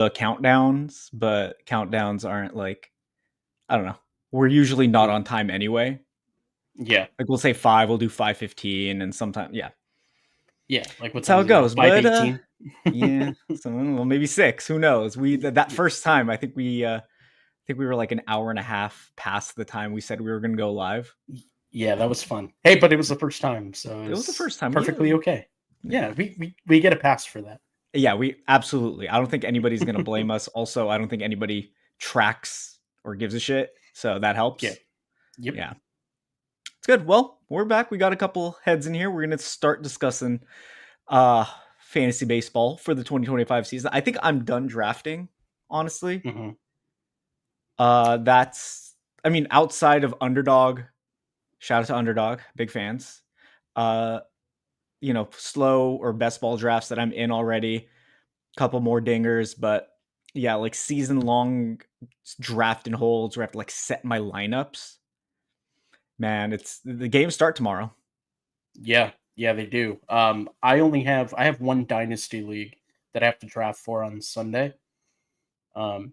the countdowns, but countdowns aren't like, I don't know. We're usually not on time anyway. Yeah. Like we'll say 5, we'll do 5:15, and sometimes Yeah. Like what that's how time it is it now? goes. But 5:18? yeah, so well, maybe 6. Who knows? We that Yeah. first time, I think we were like an hour and a half past the time we said we were going to go live. Yeah, that was fun. Hey, but it was the first time, so It was the it's first time. Yeah, perfectly okay. Yeah, we get a pass for that. yeah, we absolutely. I don't think anybody's going to blame us. Also, I don't think anybody tracks or gives a shit, so that Yeah. helps. Yep. Yeah, it's good. Well, we're back. We got a couple heads in here. We're going to start discussing uh fantasy baseball for the 2025 season. I think I'm done drafting, honestly. Mm-hmm. That's I mean, outside of Underdog, shout out to Underdog, big fans. Uh, slow or best ball drafts that I'm in already. Couple more dingers, but yeah, like season long draft and holds where I have to like set my lineups. Man, it's the games start tomorrow. Yeah, yeah, they do. I have one dynasty league that I have to draft for on Sunday.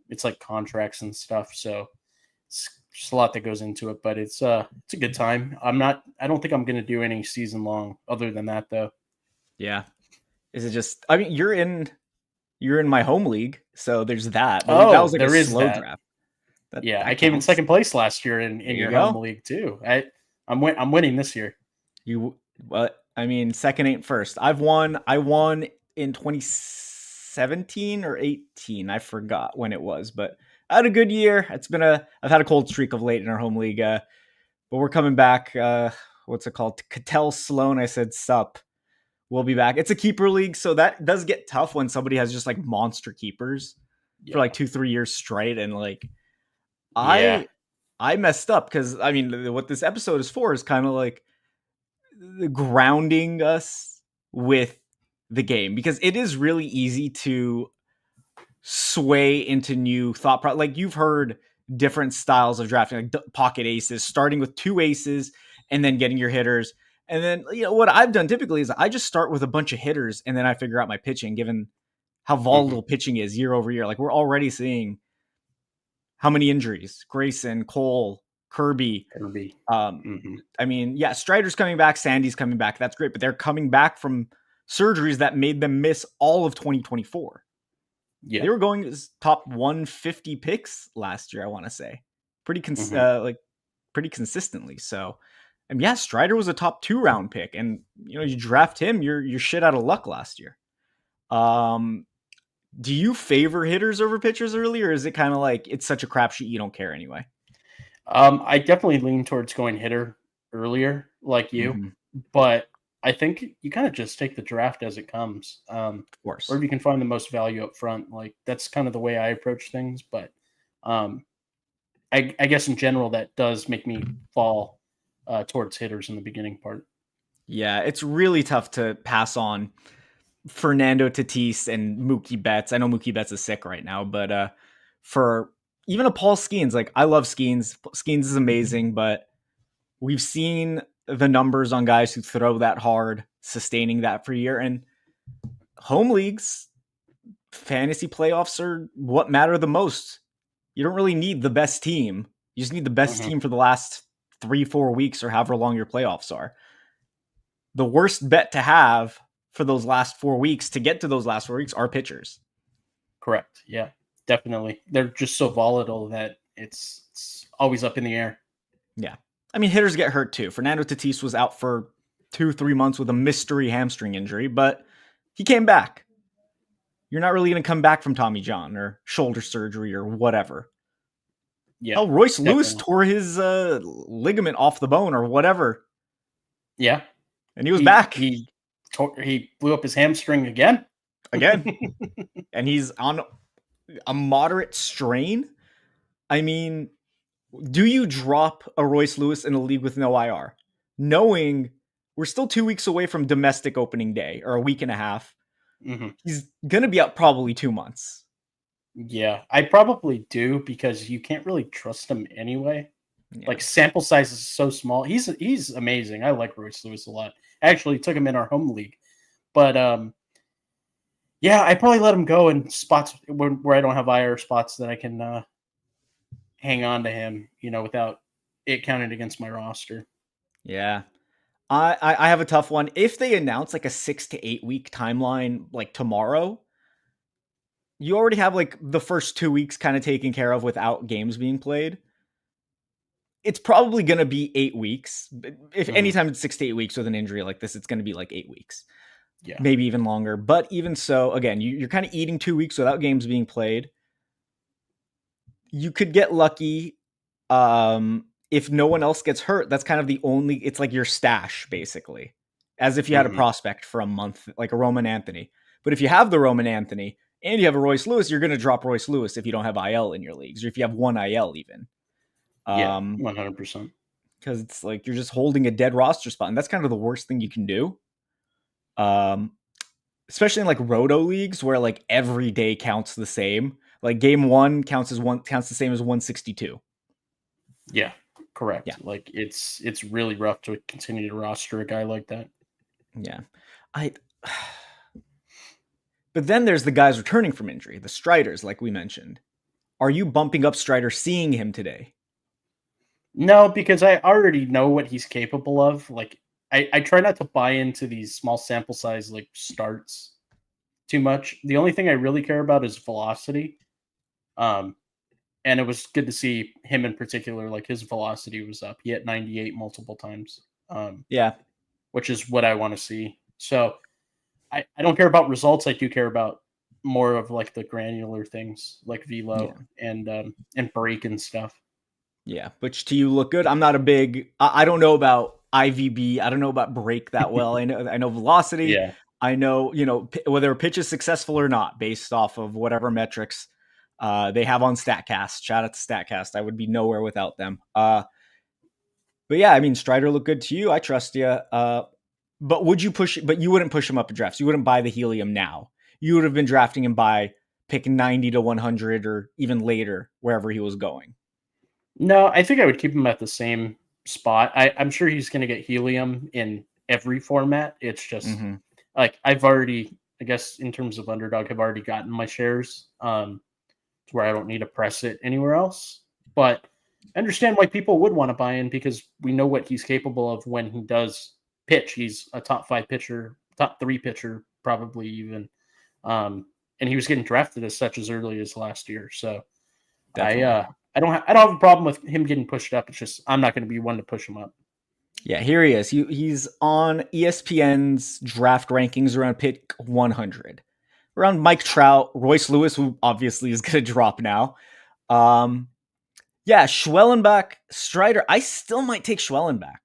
It's like contracts and stuff, so it's just a lot that goes into it, but it's a good time. I don't think I'm gonna do any season long other than that though. Yeah. Is it just I mean, you're in my home league, so there's that. But that Oh, was like a there is slow that. draft. That Yeah, I that came in counts. second place last year There in you your home go. league too. I'm winning this year. You What I mean, second ain't first. I won in 2017 or 18. I forgot when it was, but I had a good year. I've had a cold streak of late in our home league. But we're coming back. What's it called? Cattell Sloan. I said sup. We'll be back. It's a keeper league, so that does get tough when somebody has just like monster keepers for like Yeah. 2-3 years straight. And like Yeah. I messed up because I mean what this episode is for is kind of like grounding us with the game because it is really easy to sway into new like you've heard different styles of drafting like pocket aces starting with 2 aces and then getting your hitters and then what I've done typically is I just start with a bunch of hitters and then I figure out my pitching given how Hmm. volatile pitching is year over year. Like we're already seeing how many injuries: Grayson, Cole, Kirby. Kirby. um Hmm. I mean, yeah, Strider's coming back, Sandy's coming back, that's great, but they're coming back from surgeries that made them miss all of 2024. Yeah. They were going as top 150 picks last year, I want to say. Hmm. Like pretty consistently. So, and yeah, Strider was a top 2 round pick, and you draft him, you're shit out of luck last year. Um, do you favor hitters over pitchers early, or is it kind of like it's such a crapshoot you don't care anyway? I definitely lean towards going hitter earlier, like you, Mm-hmm. but I think you kind of just take the draft as it comes, Of or course. if you can find the most value up front. Like that's kind of the way I approach things. But um, I guess in general that does make me fall towards hitters in the beginning part. Yeah, it's really tough to pass on Fernando Tatis and Mookie Betts. I know Mookie Betts is sick right now, but for even a Paul Skeens, like I love Skeens. Skeens is amazing, but we've seen the numbers on guys who throw that hard, sustaining that for a year. And home leagues, fantasy playoffs are what matter the most. You don't really need the best team. You just need the best Hmm. team for the last 3-4 weeks or however long your playoffs are. The worst bet to have for those last 4 weeks to get to those last 4 weeks are pitchers. Correct. Yeah, definitely. They're just so volatile that it's always up in the air. Yeah. I mean, hitters get hurt too. Fernando Tatis was out for 2-3 months with a mystery hamstring injury, but he came back. You're not really going to come back from Tommy John or shoulder surgery or whatever. Yeah, Hell, Royce Lewis definitely. tore his ligament off the bone or whatever, Yeah, and he was he back he he blew up his hamstring again. again. And he's on a moderate strain. I mean, do you drop a Royce Lewis in a league with no IR, knowing we're still 2 weeks away from domestic opening day or a week and a half? Hmm. He's gonna be out probably 2 months. Yeah, I probably do because you can't really trust him anyway. Yeah, Like sample size is so small. He's amazing. I like Royce Lewis a lot. I actually took him in our home league, but Yeah, I probably let him go in spots where I don't have IR spots that I can hang on to him, without it counted against my roster. Yeah. I have a tough one. If they announce like a 6 to 8 week timeline like tomorrow, you already have like the first 2 weeks kind of taken care of without games being played. It's probably going to be 8 weeks. If Mhm. anytime it's 6 to 8 weeks with an injury like this, it's going to be like 8 weeks, Yeah. maybe even longer. But even so, again, you're kind of eating 2 weeks without games being played. You could get lucky. If no one else gets hurt, that's kind of the only, it's like your stash basically, as if you had a Mhm. prospect for a month, like a Roman Anthony. But if you have the Roman Anthony and you have a Royce Lewis, you're going to drop Royce Lewis if you don't have IL in your leagues, or if you have one IL even. Yeah, Um, 100%. because it's like you're just holding a dead roster spot, and that's kind of the worst thing you can do. Um, Especially in like roto leagues where like every day counts the same. Like game one counts the same as 162. Yeah, Yeah, correct. Like it's really rough to continue to roster a guy like that. yeah. I. But then there's the guys returning from injury, the Striders, like we mentioned. Are you bumping up Strider seeing him today? No, because I already know what he's capable of. Like I try not to buy into these small sample size like starts too much. The only thing I really care about is velocity. Um, and it was good to see him in particular. Like his velocity was up. He hit 98 multiple times, Yeah, which is what I want to see. So I don't care about results. I do care about more of like the granular things like velo yeah, and break and stuff. yeah. Which to you look good. I'm not a big. I don't know about IVB. I don't know about break that well. I know velocity. Yeah. I know whether a pitch is successful or not based off of whatever metrics they have on Statcast. Shout out to Statcast. I would be nowhere without them. But yeah, I mean, Strider looked good to you. I trust you. But would you push? But you wouldn't push him up in drafts. You wouldn't buy the helium now. You would have been drafting him by pick 90 to 100 or even later, wherever he was going. No, I think I would keep him at the same spot. I'm sure he's going to get helium in every format. It's just Mm-hmm. like I've already, I guess, in terms of underdog, I've already gotten my shares to where I don't need to press it anywhere else. But I understand why people would want to buy in because we know what he's capable of when he does pitch. He's a top five pitcher, top three pitcher, probably even. And he was getting drafted as such as early as last year. So I Definitely. uh I don't have a problem with him getting pushed up. It's just I'm not going to be one to push him up. Yeah, here he is. He's on ESPN's draft rankings around pick 100. Around Mike Trout, Royce Lewis, who obviously is going to drop now. Um, yeah, Schwellenbach, Strider. I still might take Schwellenbach.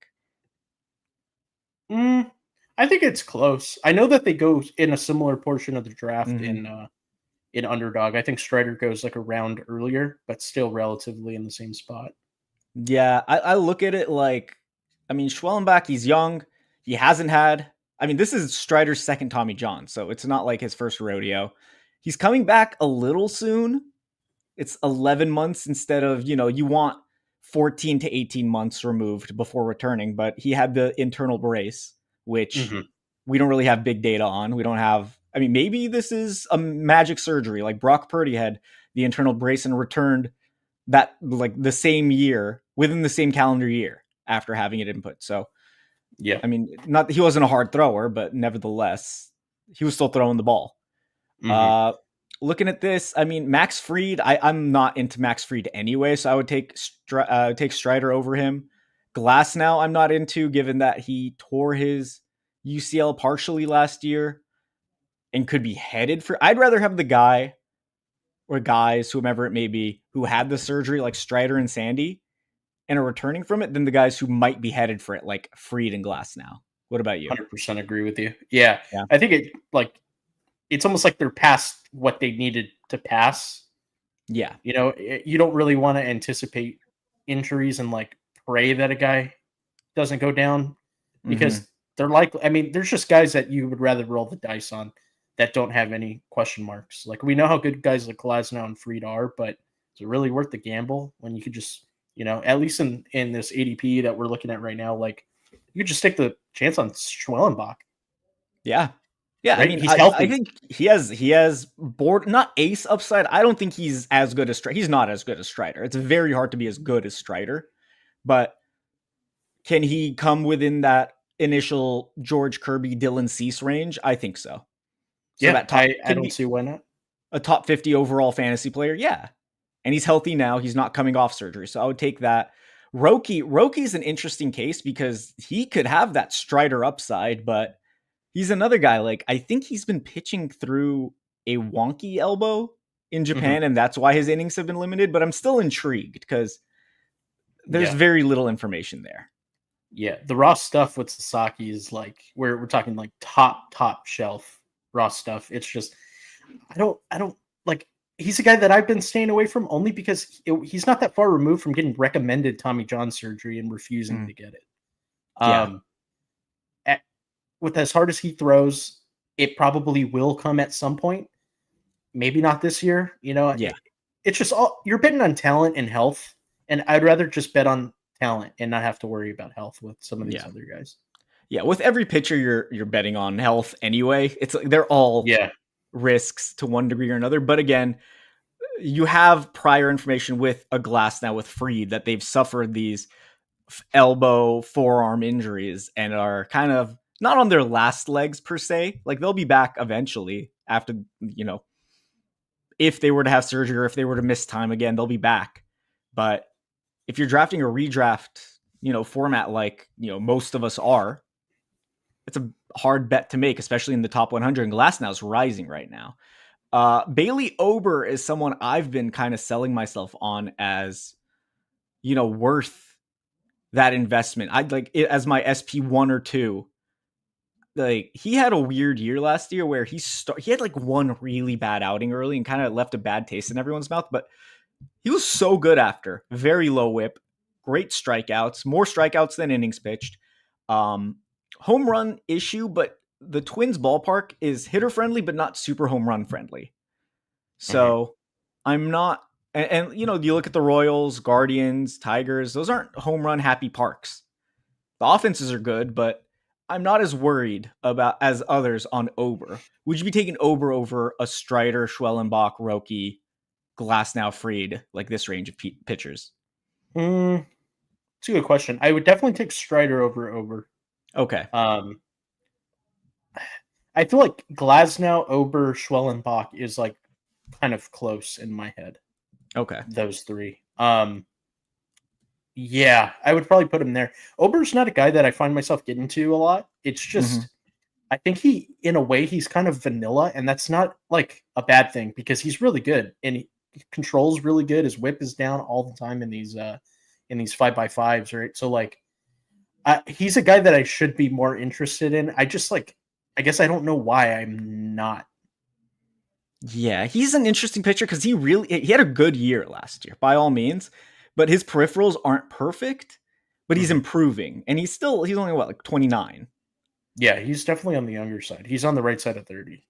Mm, I think it's close. I know that they go in a similar portion of the draft Mm-hmm. in underdog. I think Strider goes like a round earlier, but still relatively in the same spot. Yeah, I look at it like, I mean, Schwellenbach, he's young. He hasn't had, I mean, this is Strider's second Tommy John, so it's not like his first rodeo. He's coming back a little soon. It's 11 months instead of, you want 14 to 18 months removed before returning, but he had the internal brace, which Hmm. we don't really have big data on. We don't have, I mean, maybe this is a magic surgery. Like Brock Purdy had the internal brace and returned that like the same year within the same calendar year after having it input. So, Yeah. I mean, not he wasn't a hard thrower, but nevertheless, he was still throwing the ball. Hmm. Uh, Looking at this, I mean, Max Fried. I'm not into Max Fried anyway, so I would take Strider over him. Glass now, I'm not into, given that he tore his UCL partially last year and could be headed for. I'd rather have the guy or guys, whomever it may be, who had the surgery, like Strider and Sandy, and are returning from it, than the guys who might be headed for it, like Fried and Glass now. What about you? 100% agree with you. Yeah. Yeah. I think it's almost like they're past what they needed to pass. Yeah. You don't really want to anticipate injuries and like pray that a guy doesn't go down Mm-hmm. because they're likely. I mean, there's just guys that you would rather roll the dice on that don't have any question marks. Like we know how good guys like Glasnow and Freed are, but is it really worth the gamble when you could just, at least in this ADP that we're looking at right now, like you could just take the chance on Schwellenbach. Yeah. Yeah, I right? mean, He's I healthy. think he has board not ace upside. I don't think he's as good as Strider. He's not as good as Strider. It's very hard to be as good as Strider, but can he come within that initial George Kirby, Dylan Cease range? I think so. So Yeah, that top I can don't be see why not. a top 50 overall fantasy player. Yeah. And he's healthy now. He's not coming off surgery. So I would take that. Roki's an interesting case because he could have that Strider upside, but he's another guy. Like, I think he's been pitching through a wonky elbow in Hmm. Japan, and that's why his innings have been limited. But I'm still intrigued because there's Yeah, very little information there. yeah. The raw stuff with Sasaki is like we're talking like top shelf raw stuff. It's just I don't like. He's a guy that I've been staying away from only because he's not that far removed from getting recommended Tommy John surgery and refusing Mm, to get it. yeah. Um, at, with as hard as he throws, it probably will come at some point. Maybe not this year. Yeah. It's just all you're betting on talent and health, and I'd rather just bet on talent and not have to worry about health with some of these Yeah. other guys. Yeah. With every pitcher you're betting on health anyway. It's like they're all Yeah. risks to one degree or another. But again, you have prior information with a Glass now with Freed that they've suffered these elbow, forearm injuries and are kind of not on their last legs per se. Like they'll be back eventually after, if they were to have surgery or if they were to miss time again, they'll be back. But if you're drafting a redraft, format like, most of us are, it's a hard bet to make, especially in the top 100. And Glasnow's rising right now. Bailey Ober is someone I've been kind of selling myself on as, worth that investment. I'd like it as my SP1 or 2. Like he had a weird year last year where he had like one really bad outing early and kind of left a bad taste in everyone's mouth, but he was so good after. Very low whip, great strikeouts, more strikeouts than innings pitched. Um, Home run issue, but the Twins ballpark is hitter friendly, but not super home run friendly. Hmm. So I'm not, and you look at the Royals, Guardians, Tigers, those aren't home run happy parks. The offenses are good, but I'm not as worried about as others on Ober. Would you be taking Ober over a Strider, Schwellenbach, Roki, Glasnow, Freed, like this range of pitchers? It's a good question. I would definitely take Strider over. Okay. Um, I feel like Glasnow, Ober, Schwellenbach is like kind of close in my head. Okay. Those three. Yeah, I would probably put him there. Ober's not a guy that I find myself getting to a lot. It's Mm-hmm. just I think in a way, he's kind of vanilla, and that's not like a bad thing because he's really good and he controls really good. His whip is down all the time in these 5x5s, right? So like, he's a guy that I should be more interested in. I guess I don't know why I'm not. Yeah, he's an interesting pitcher because he had a good year last year, by all means, but his peripherals aren't perfect, but he's Mhm. improving. And he's only what, like 29. Yeah, he's definitely on the younger side. He's on the right side of 30.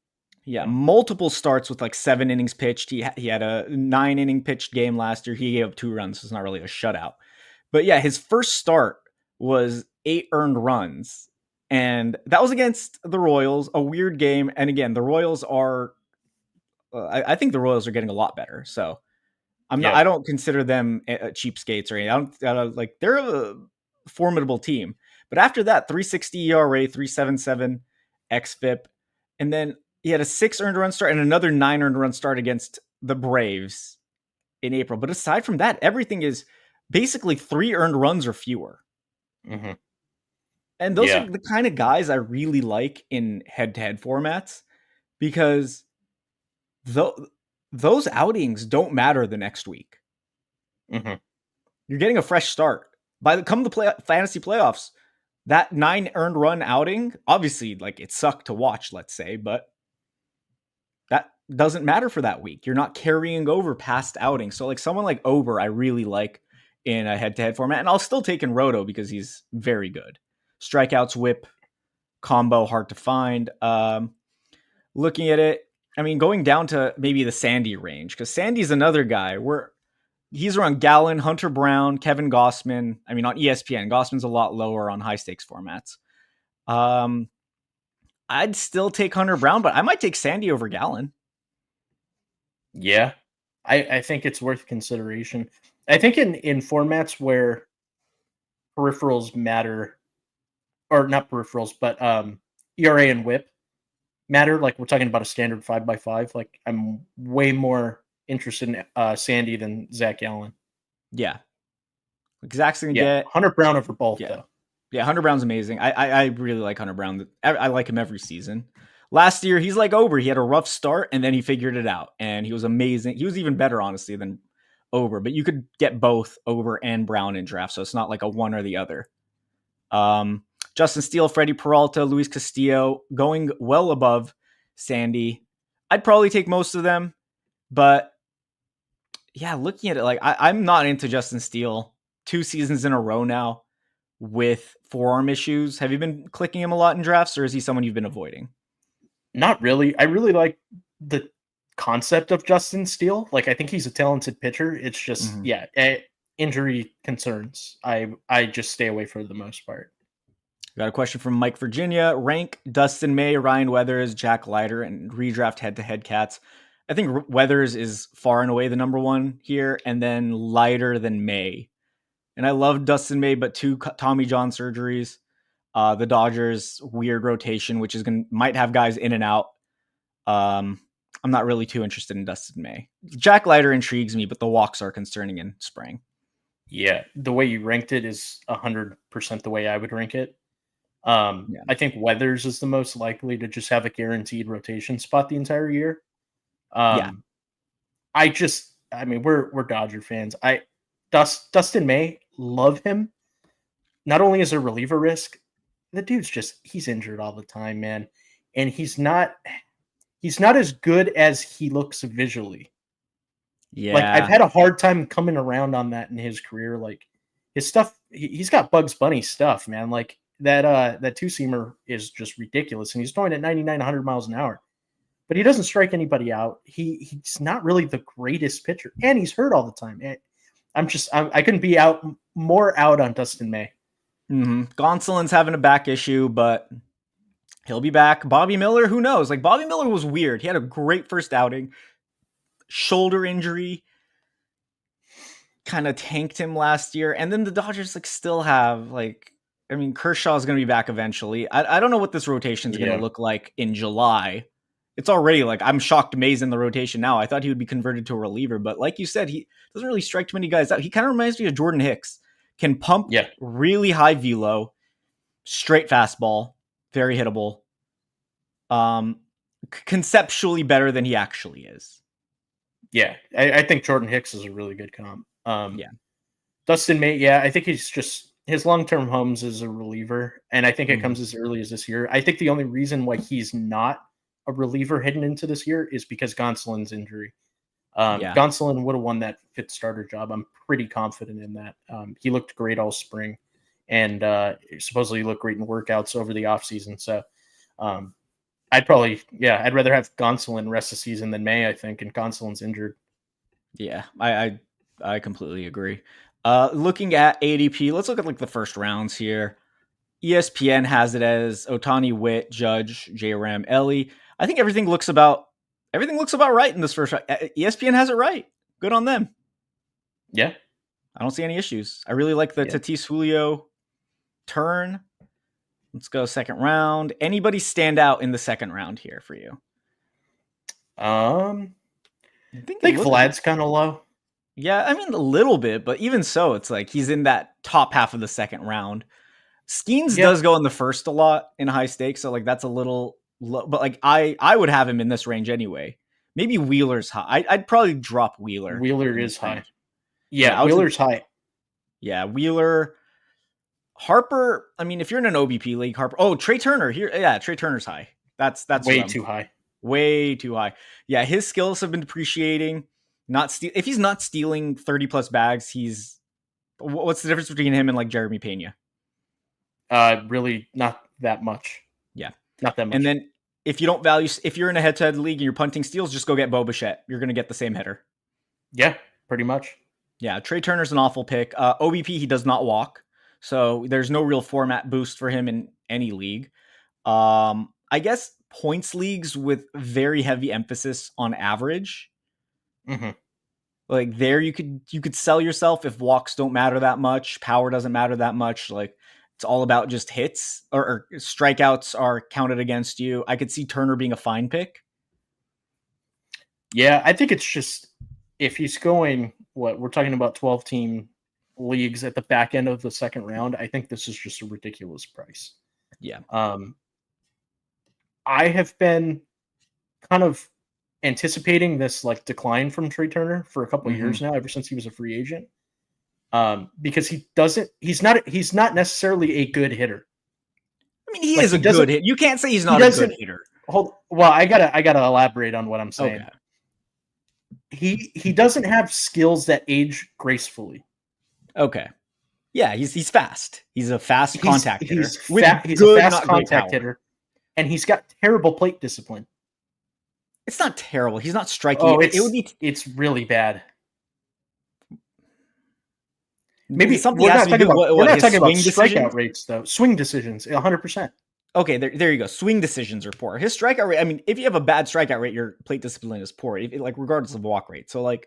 Yeah, Yeah. multiple starts with like 7 innings pitched. He had a 9 inning pitched game last year. He gave up 2 runs, so it's not really a shutout. But yeah, his first start was 8 earned runs, and that was against the Royals, a weird game. And again, the Royals are, I think the Royals are getting a lot better. So Yeah. I don't consider them cheapskates or anything. I don't like they're a formidable team. But after that, 360 ERA, 377 xFIP, and then he had a 6 earned run start and another 9 earned run start against the Braves in April. But aside from that, everything is basically 3 earned runs or fewer. Hmm. And those Yeah. are the kind of guys I really like in head-to-head formats because those outings don't matter the next week. Hmm. You're getting a fresh start. By the come the fantasy playoffs, that 9 earned run outing, obviously, like it sucked to watch, let's say, but that doesn't matter for that week. You're not carrying over past outings. So like someone like Ober, I really like in a head-to-head format, and I'll still take in Roto because he's very good. Strikeouts, whip, combo, hard to find. Looking at it, I mean, going down to maybe the Sandy range, because Sandy's another guy where he's around Gallen, Hunter Brown, Kevin Gossman. I mean, on ESPN, Gossman's a lot lower on high stakes formats. Um, I'd still take Hunter Brown, but I might take Sandy over Gallon. Yeah, I think it's worth consideration. I think in formats where peripherals matter, or not peripherals, but ERA and WHIP matter. Like we're talking about a standard 5x5. Like I'm way more interested in Sandy than Zach Allen. Yeah. Zach's going to Yeah, get, Hunter Brown over both yeah. though. Yeah, Hunter Brown's amazing. I really like Hunter Brown. I like him every season. Last year, he's like Ober. He had a rough start, and then he figured it out, and he was amazing. He was even better, honestly, than Ober. But you could get both Ober and Brown in draft, so it's not like a one or the other. Justin Steele, Freddie Peralta, Luis Castillo, going well above Sandy. I'd probably take most of them, but yeah, looking at it, like I'm not into Justin Steele 2 seasons in a row now with forearm issues. Have you been clicking him a lot in drafts, or is he someone you've been avoiding? Not really. I really like the concept of Justin Steele. Like I think he's a talented pitcher. It's just Mm-hmm. injury concerns. I just stay away for the most part. Got a question from Mike Virginia. Rank Dustin May, Ryan Weathers, Jack Leiter, and redraft head-to-head cats. I think Weathers is far and away the number one here, and then Leiter than May. And I love Dustin May, but 2 Tommy John surgeries. The Dodgers weird rotation, which is might have guys in and out. I'm not really too interested in Dustin May. Jack Leiter intrigues me, but the walks are concerning in spring. Yeah, the way you ranked it is 100% the way I would rank it. Yeah. I think Weathers is the most likely to just have a guaranteed rotation spot the entire year. Yeah. I mean, we're Dodger fans. Dustin May, love him. Not only is a reliever risk, the dude's he's injured all the time, man, and he's not as good as he looks visually. Like I've Yeah. had a hard time coming around on that in his career. Like his stuff, he's got Bugs Bunny stuff, man. Like that two seamer is just ridiculous, and he's throwing at 99, 100 miles an hour. But he doesn't strike anybody out. He's not really the greatest pitcher, and he's hurt all the time. I couldn't be more out on Dustin May. Mm-hmm. Gonsolin's having a back issue, but he'll be back. Bobby Miller, who knows? Like Bobby Miller was weird. He had a great first outing. Shoulder injury kind of tanked him last year, and then the Dodgers still have I mean, Kershaw's going to be back eventually. I don't know what this rotation is going to look like in July. It's already I'm shocked May's in the rotation now. I thought he would be converted to a reliever, but like you said, he doesn't really strike too many guys out. He kind of reminds me of Jordan Hicks. Can pump really high velo, straight fastball, very hittable. Conceptually better than he actually is. Yeah, I think Jordan Hicks is a really good comp. Yeah. Dustin May, I think he's just his long-term homes as a reliever, and I think it comes as early as this year. I think the only reason why he's not a reliever heading into this year is because Gonsolin's injury. Gonsolin would have won that 5th starter job. I'm pretty confident in that. He looked great all spring, and supposedly looked great in workouts over the offseason. So I'd rather have Gonsolin rest the season than May, I think, and Gonsolin's injured. Yeah, I completely agree. Looking at ADP, let's look at the first rounds here. ESPN has it as Otani, Witt, Judge, J-Ram, Ellie. I think everything looks about right in this first round. ESPN has it right. Good on them. Yeah. I don't see any issues. I really like the Tatis Julio turn. Let's go second round. Anybody stand out in the second round here for you? I think Vlad's kind of low. Yeah, I mean a little bit, but even so, it's he's in that top half of the second round. Skeens does go in the first a lot in high stakes, so that's a little low. But I would have him in this range anyway. Maybe Wheeler's high. I'd probably drop Wheeler. Wheeler is high. Yeah, Wheeler's high. Yeah, Wheeler. Harper. I mean, if you're in an OBP league, Harper. Oh, Trey Turner here. Yeah, Trey Turner's high. That's way too high. Way too high. Yeah, his skills have been depreciating. If he's not stealing 30 plus bags, he's. What's the difference between him and Jeremy Pena? Really not that much. Yeah. Not that much. And then if you're in a head-to-head league and you're punting steals, just go get Bo Bichette. You're going to get the same hitter. Yeah, pretty much. Yeah, Trey Turner's an awful pick. OBP, he does not walk. So there's no real format boost for him in any league. I I guess points leagues with very heavy emphasis on average. Mm-hmm. Like there you could sell yourself if walks don't matter that much, power doesn't matter that much. Like it's all about just hits or strikeouts are counted against you. I could see Turner being a fine pick. Yeah, I think it's just if he's going what we're talking about 12-team leagues at the back end of the second round, I think this is just a ridiculous price. Yeah. I have been kind of anticipating this like decline from Trey Turner for a couple of years now, ever since he was a free agent. Because he's not necessarily a good hitter. I mean, he is a good hitter. You can't say he's not a good hitter. I gotta elaborate on what I'm saying. Okay. He doesn't have skills that age gracefully. Okay. Yeah, he's fast. He's a fast contact hitter. He's a fast contact hitter, and he's got terrible plate discipline. It's not terrible. He's not striking. Oh, it's really bad. Maybe something we're not talking about strikeout rates though. Swing decisions, 100%. Okay, there you go. Swing decisions are poor. His strikeout rate. I mean, if you have a bad strikeout rate, your plate discipline is poor. Like regardless of walk rate. So like,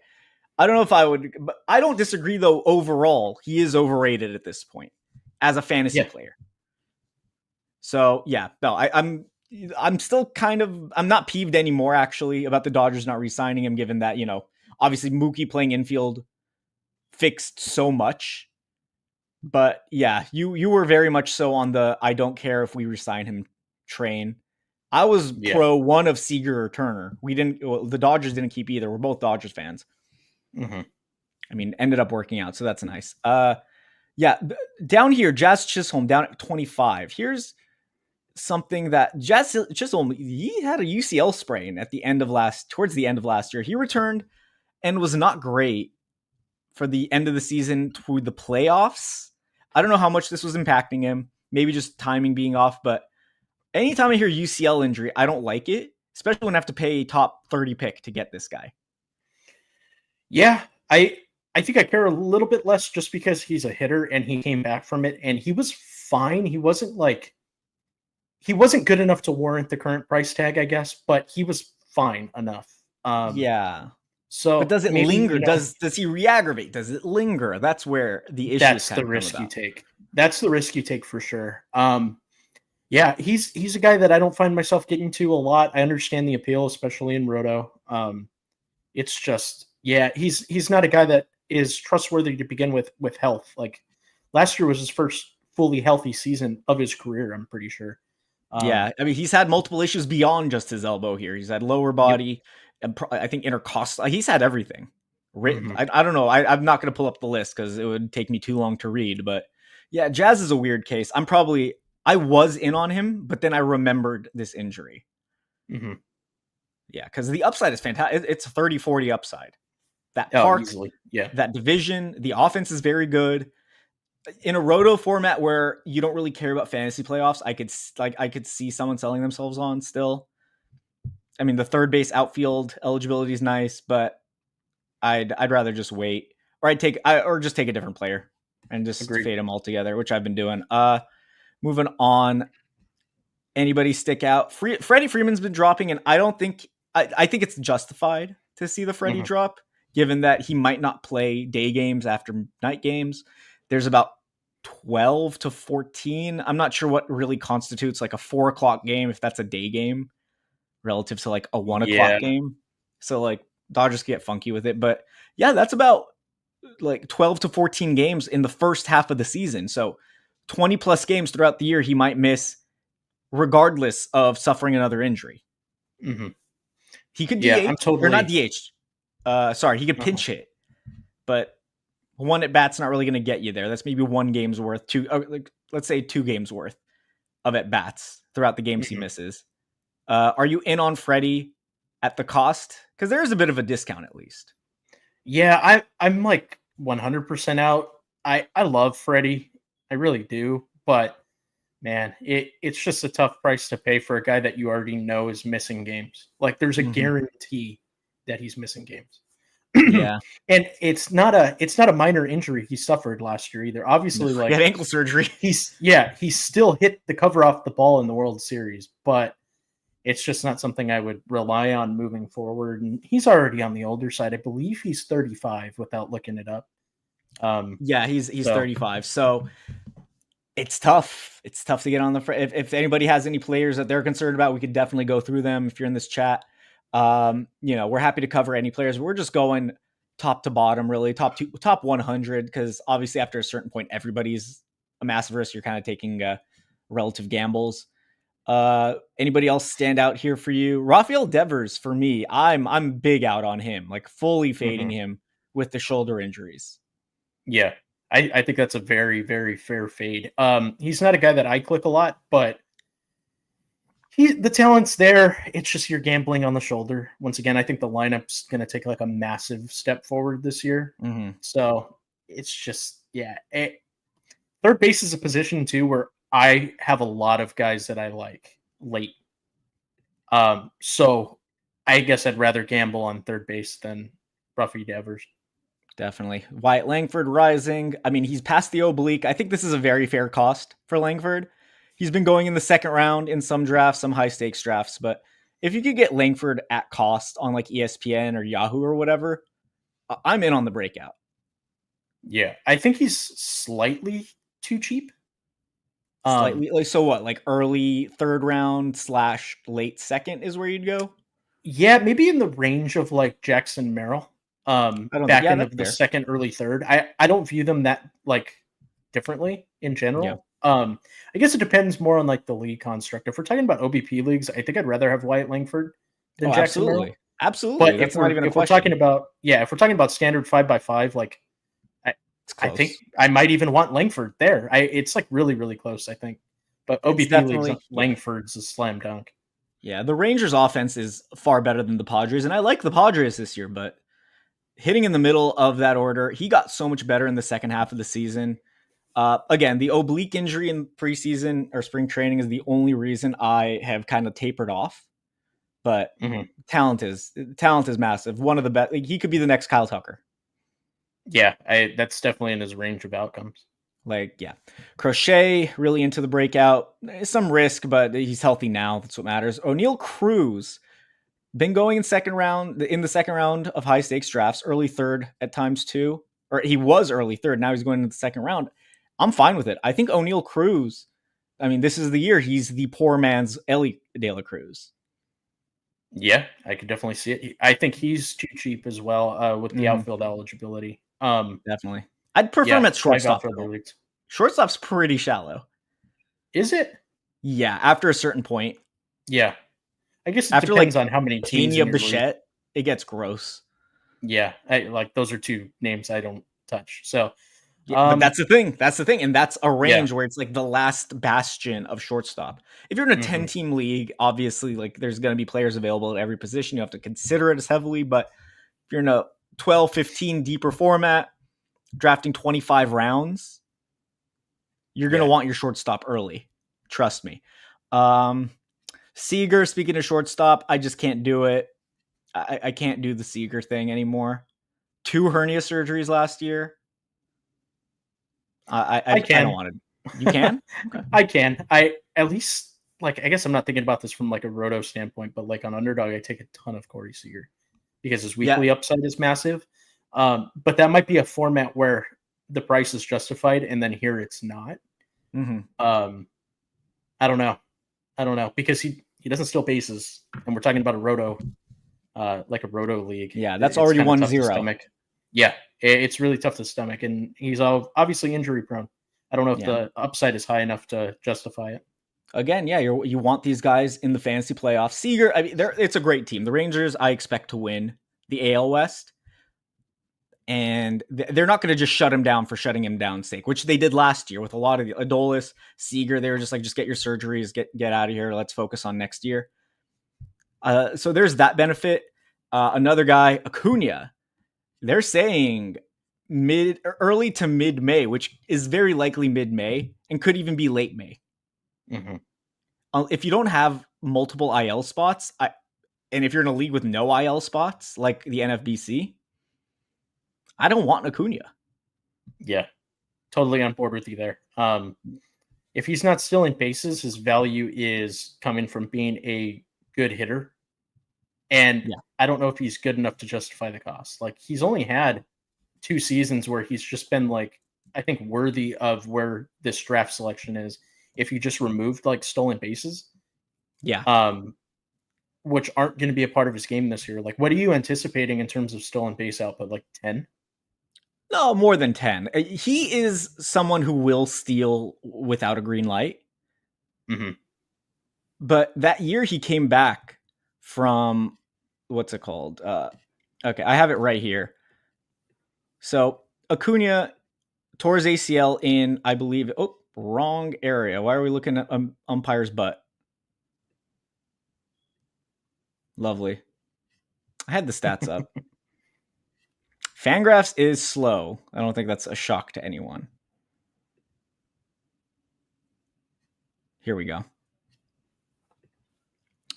I don't know if I would. But I don't disagree though. Overall, he is overrated at this point as a fantasy player. So yeah, no, I'm still kind of I'm not peeved anymore actually about the Dodgers not re-signing him, given that obviously Mookie playing infield fixed so much. But yeah, you were very much so on the I don't care if we resign him train. I was pro one of Seager or Turner. The Dodgers didn't keep either. We're both Dodgers fans. Mm-hmm. I mean, ended up working out, so that's nice. Yeah, down here, Jazz Chisholm down at 25. Here's something that Jazz Chisholm, he had a UCL sprain towards the end of last year. He returned and was not great for the end of the season through the playoffs. I don't know how much this was impacting him. Maybe just timing being off, but anytime I hear UCL injury, I don't like it, especially when I have to pay a top 30 pick to get this guy. Yeah, I think I care a little bit less just because he's a hitter and he came back from it and he was fine. He wasn't good enough to warrant the current price tag, I guess, but he was fine enough. Yeah. So, but does it linger? Does he re-aggravate? Does it linger? That's where the issue. That's the risk you take. That's the risk you take for sure. Yeah, he's a guy that I don't find myself getting to a lot. I understand the appeal, especially in Roto. It's just, he's not a guy that is trustworthy to begin with health. Like last year was his first fully healthy season of his career, I'm pretty sure. I mean, he's had multiple issues beyond just his elbow here. He's had lower body, and I think intercostal. He's had everything. I don't know. I'm not going to pull up the list because it would take me too long to read. But yeah, Jazz is a weird case. I was in on him, but then I remembered this injury. Mm-hmm. Yeah, because the upside is fantastic. It's 30-40 upside. That park, easily. That division, the offense is very good. In a Roto format where you don't really care about fantasy playoffs, I could see someone selling themselves on still. I mean, the third base outfield eligibility is nice, but I'd rather just wait, or just take a different player and just fade them all together, which I've been doing. Moving on. Anybody stick out? Freddie Freeman's been dropping, and I think it's justified to see the Freddie drop, given that he might not play day games after night games. There's about 12 to 14. I'm not sure what really constitutes like a 4:00 game, if that's a day game relative to like a 1:00 game. So like Dodgers get funky with it, but yeah, that's about like 12 to 14 games in the first half of the season. So 20 plus games throughout the year he might miss, regardless of suffering another injury. Mm-hmm. He could DH, or not DH. He could pinch hit, but one at bat's not really going to get you there. That's maybe one game's worth, let's say 2 games worth of at bats throughout the games he misses. Are you in on Freddie at the cost? Because there is a bit of a discount at least. Yeah, I'm like 100% out. I love Freddie. I really do. But man, it's just a tough price to pay for a guy that you already know is missing games. Like there's a guarantee that he's missing games. Yeah. And it's not a minor injury he suffered last year either. Obviously, he had ankle surgery. He still hit the cover off the ball in the World Series, but It's just not something I would rely on moving forward. And he's already on the older side. I believe he's 35 without looking it up. Yeah, he's So 35. So it's tough. It's tough to get on the if anybody has any players that they're concerned about, we could definitely go through them if you're in this chat. We're happy to cover any players. We're just going top to bottom, really top 100, because obviously after a certain point, everybody's a massive risk. You're kind of taking relative gambles. Anybody else stand out here for you? Rafael Devers for me. I'm big out on him, like fully fading him with the shoulder injuries. yeah, I think that's a very, very fair fade. He's not a guy that I click a lot, but the talent's there. It's just you're gambling on the shoulder. Once again, I think the lineup's going to take like a massive step forward this year. So it's just, third base is a position too where I have a lot of guys that I like late. So I guess I'd rather gamble on third base than Ruffy Devers. Definitely. Wyatt Langford rising. I mean, he's past the oblique. I think this is a very fair cost for Langford. He's been going in the second round in some drafts, some high stakes drafts. But if you could get Langford at cost on like ESPN or Yahoo or whatever, I'm in on the breakout. Yeah, I think he's slightly too cheap. Slightly. So what? Like early third round / late second is where you'd go? Yeah, maybe in the range of like Jackson Merrill. Back into that's the fair. second, early third. I don't view them that like differently in general. Yeah. I guess it depends more on like the league construct. If we're talking about OBP leagues, I think I'd rather have Wyatt Langford than Jackson Merrill. Absolutely. But That's not even a if we're question. talking about standard 5x5, like I think I might even want Langford there. It's like really, really close, I think. But OBP leagues, Langford's a slam dunk. Yeah, the Rangers offense is far better than the Padres, and I like the Padres this year, but hitting in the middle of that order, he got so much better in the second half of the season. Again, the oblique injury in preseason or spring training is the only reason I have kind of tapered off. But talent is massive. One of the best. Like, he could be the next Kyle Tucker. Yeah, that's definitely in his range of outcomes. Crochet really into the breakout. Some risk, but he's healthy now. That's what matters. O'Neal Cruz been going in the second round of high stakes drafts, early third at times too, or he was early third. Now he's going into the second round. I'm fine with it. I think O'Neal Cruz. I mean, this is the year he's the poor man's Ellie De La Cruz. Yeah, I could definitely see it. I think he's too cheap as well with the outfield eligibility. Definitely. I'd prefer him at shortstop. Shortstop's pretty shallow. Is it? Yeah, after a certain point. Yeah. I guess it depends on how many teams in your Bichette, it gets gross. Yeah, those are two names I don't touch. So, but that's the thing. And that's a range where it's like the last bastion of shortstop. If you're in a 10-team league, obviously, like there's going to be players available at every position. You have to consider it as heavily. But if you're in a 12, 15 deeper format, drafting 25 rounds, you're going to want your shortstop early. Trust me. Seager, speaking of shortstop, I just can't do it. I can't do the Seager thing anymore. 2 hernia surgeries last year. I don't want to. You can? Okay. I can. I at least I guess I'm not thinking about this from like a roto standpoint, but like on Underdog, I take a ton of Corey Seager because his weekly upside is massive. But that might be a format where the price is justified, and then here it's not. I don't know because he doesn't steal bases, and we're talking about a roto, like a roto league. Yeah, that's already 1-0. Yeah, it's really tough to stomach, and he's obviously injury prone. I don't know if the upside is high enough to justify it. Again, you want these guys in the fantasy playoffs. Seager, I mean, it's a great team. The Rangers, I expect to win the AL West, and they're not going to just shut him down for shutting him down sake, which they did last year with a lot of the Adolis, Seager. They were just like, just get your surgeries, get out of here. Let's focus on next year. So there's that benefit. Another guy, Acuna. They're saying early to mid-May, which is very likely mid-May and could even be late May. If you don't have multiple IL spots, and if you're in a league with no IL spots like the NFBC, I don't want Acuna. Yeah, totally on board with you there. If he's not stealing bases, his value is coming from being a good hitter, and Yeah. I don't know if he's good enough to justify the cost. Like, he's only had 2 seasons where he's just been, like, I think, worthy of where this draft selection is if you just removed, like, stolen bases, Yeah. um, which aren't gonna be a part of his game this year. Like, what are you anticipating in terms of stolen base output, like 10? No, more than 10. He is someone who will steal without a green light. Mhm. But that year he came back from what's it called? Okay, I have it right here. So Acuna tore his ACL in, I believe. Oh, wrong area. Why are we looking at umpire's butt? Lovely. I had the stats up. Fangraphs is slow. I don't think that's a shock to anyone. Here we go.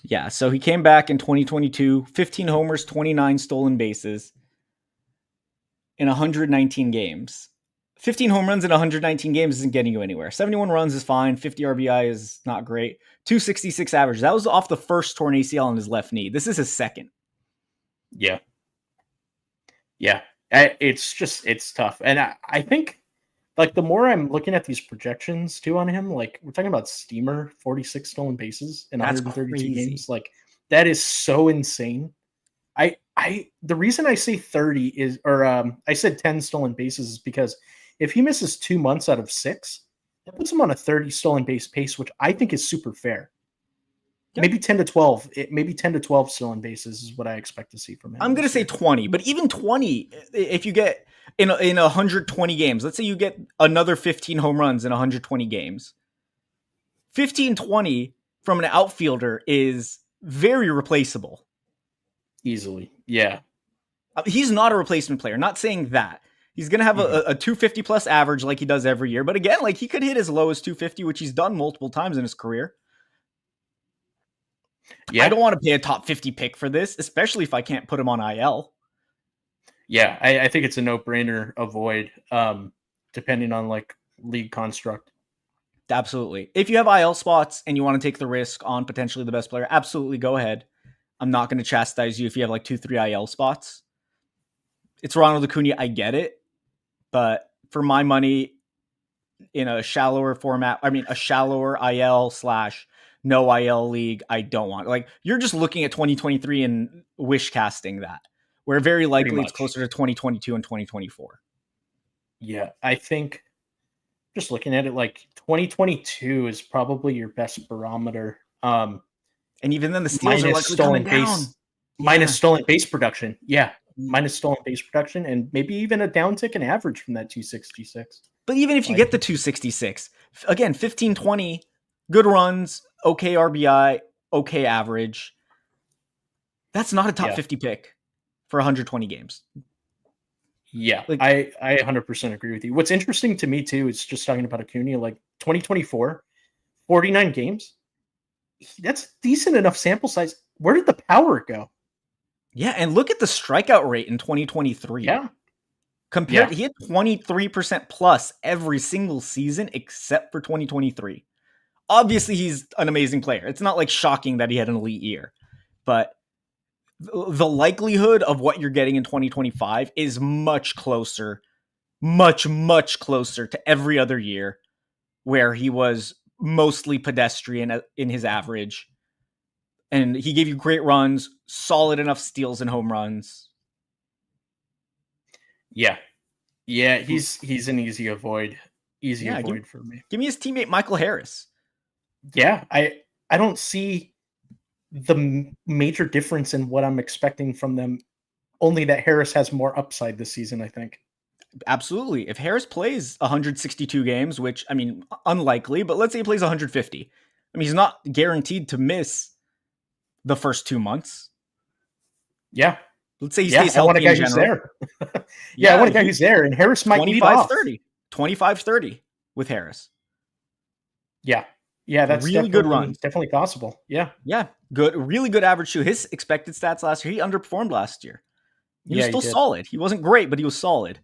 Yeah, so he came back in 2022, 15 homers, 29 stolen bases in 119 games. 15 home runs in 119 games isn't getting you anywhere. 71 runs is fine. 50 RBI is not great. 266 average. That was off the first torn ACL on his left knee. This is his second. Yeah. Yeah. It's tough. And I think, like, the more I'm looking at these projections too on him, like, we're talking about Steamer, 46 stolen bases in That's 132 crazy. games. Like, that is so insane. The reason I say 30 is, or I said 10 stolen bases is because if he misses 2 months out of 6, that puts him on a 30 stolen base pace, which I think is super fair. Yep. Maybe 10 to 12. Maybe 10 to 12 stolen bases is what I expect to see from him. I'm going to say 20, but even 20, if you get in 120 games, let's say you get another 15 home runs in 120 games, 15-20 from an outfielder is very replaceable. Easily. Yeah. He's not a replacement player. Not saying that. He's going to have a 250 plus average like he does every year. But again, like, he could hit as low as 250, which he's done multiple times in his career. Yeah. I don't want to pay a top 50 pick for this, especially if I can't put him on IL. Yeah. I think it's a no-brainer avoid, depending on, like, league construct. Absolutely. If you have IL spots and you want to take the risk on potentially the best player, absolutely go ahead. I'm not going to chastise you if you have like 2-3 IL spots. It's Ronald Acuna. I get it. But for my money, in a shallower format, I mean, a shallower IL / no IL league, I don't want. Like, you're just looking at 2023 and wish casting that, where very Pretty likely it's much. closer to 2022 and 2024. Yeah. I think, just looking at it, like, 2022 is probably your best barometer. And even then, the steals are Minus likely coming stolen down. base, minus Yeah. stolen base production. Yeah, minus stolen base production, and maybe even a downtick in average from that 266. But even if you Like, get the 266, again, 15-20, good runs, okay RBI, okay average. That's not a top yeah, 50 pick for 120 games. yeah, Like, I 100% agree with you. What's interesting to me too is just talking about Acuna, like 2024, 49 games. That's decent enough sample size. Where did the power go? yeah, and look at the strikeout rate in 2023. Yeah, Compared, yeah, he hit 23% plus every single season except for 2023. Obviously, he's an amazing player. It's not like shocking that he had an elite year, but the likelihood of what you're getting in 2025 is much closer, much closer to every other year where he was mostly pedestrian in his average. And he gave you great runs, solid enough steals and home runs. yeah, yeah. He's an easy avoid, Yeah, for me. give me his teammate Michael Harris. Yeah, I don't see the major difference in what I'm expecting from them. Only that Harris has more upside this season, I think. Absolutely. If Harris plays 162 games, which, I mean, unlikely, but let's say he plays 150. I mean, he's not guaranteed to miss the first 2 months. Yeah. Let's say he Yeah, stays I want a healthy in guy who's general. there. Yeah, I Yeah, want a guy who's there, and Harris might lead 25 off. 30. 25-30 with Harris. Yeah. Yeah, that's Really good runs. definitely possible. Yeah. Yeah, good, really good average too. His expected stats last year, he underperformed last year. He was Yeah, he still did. solid. He wasn't great, but he was solid.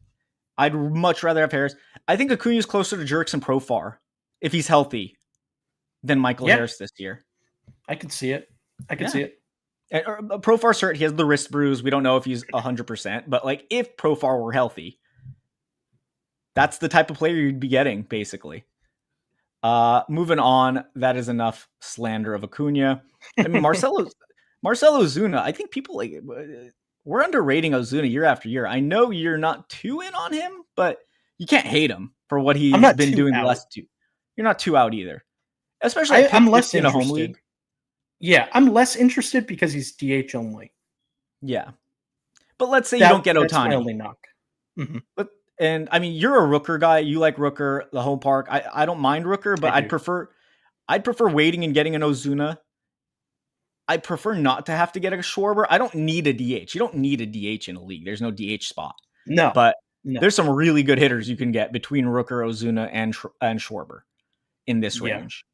I'd much rather have Harris. I think Acuna's closer to Jurickson Profar if he's healthy than Michael Yeah, Harris this year. I could see it. I could Yeah. see it. Profar cert, he has the wrist bruise. We don't know if he's 100%, but like if Profar were healthy, that's the type of player you'd be getting, basically. Moving on, that is enough slander of Acuna. I mean, Marcelo Ozuna, I think people like we're underrating Ozuna year after year. I know you're not too in on him, but you can't hate him for what I'm he's not been too doing the out. last two. You're not too out either, especially at pick I'm less 50 in a home interested. league. Yeah, I'm less interested because he's DH only. Yeah, but let's say you don't get That's my Ohtani. only knock. Mm-hmm. But and I mean, you're a Rooker guy. You like Rooker, the home park. I don't mind Rooker, I but do. I'd prefer waiting and getting an Ozuna. I prefer not to have to get a Schwarber. I don't need a DH. You don't need a DH in a league. There's no DH spot. No, But no. there's some really good hitters you can get between Rooker, Ozuna, and Schwarber in this Yeah. range.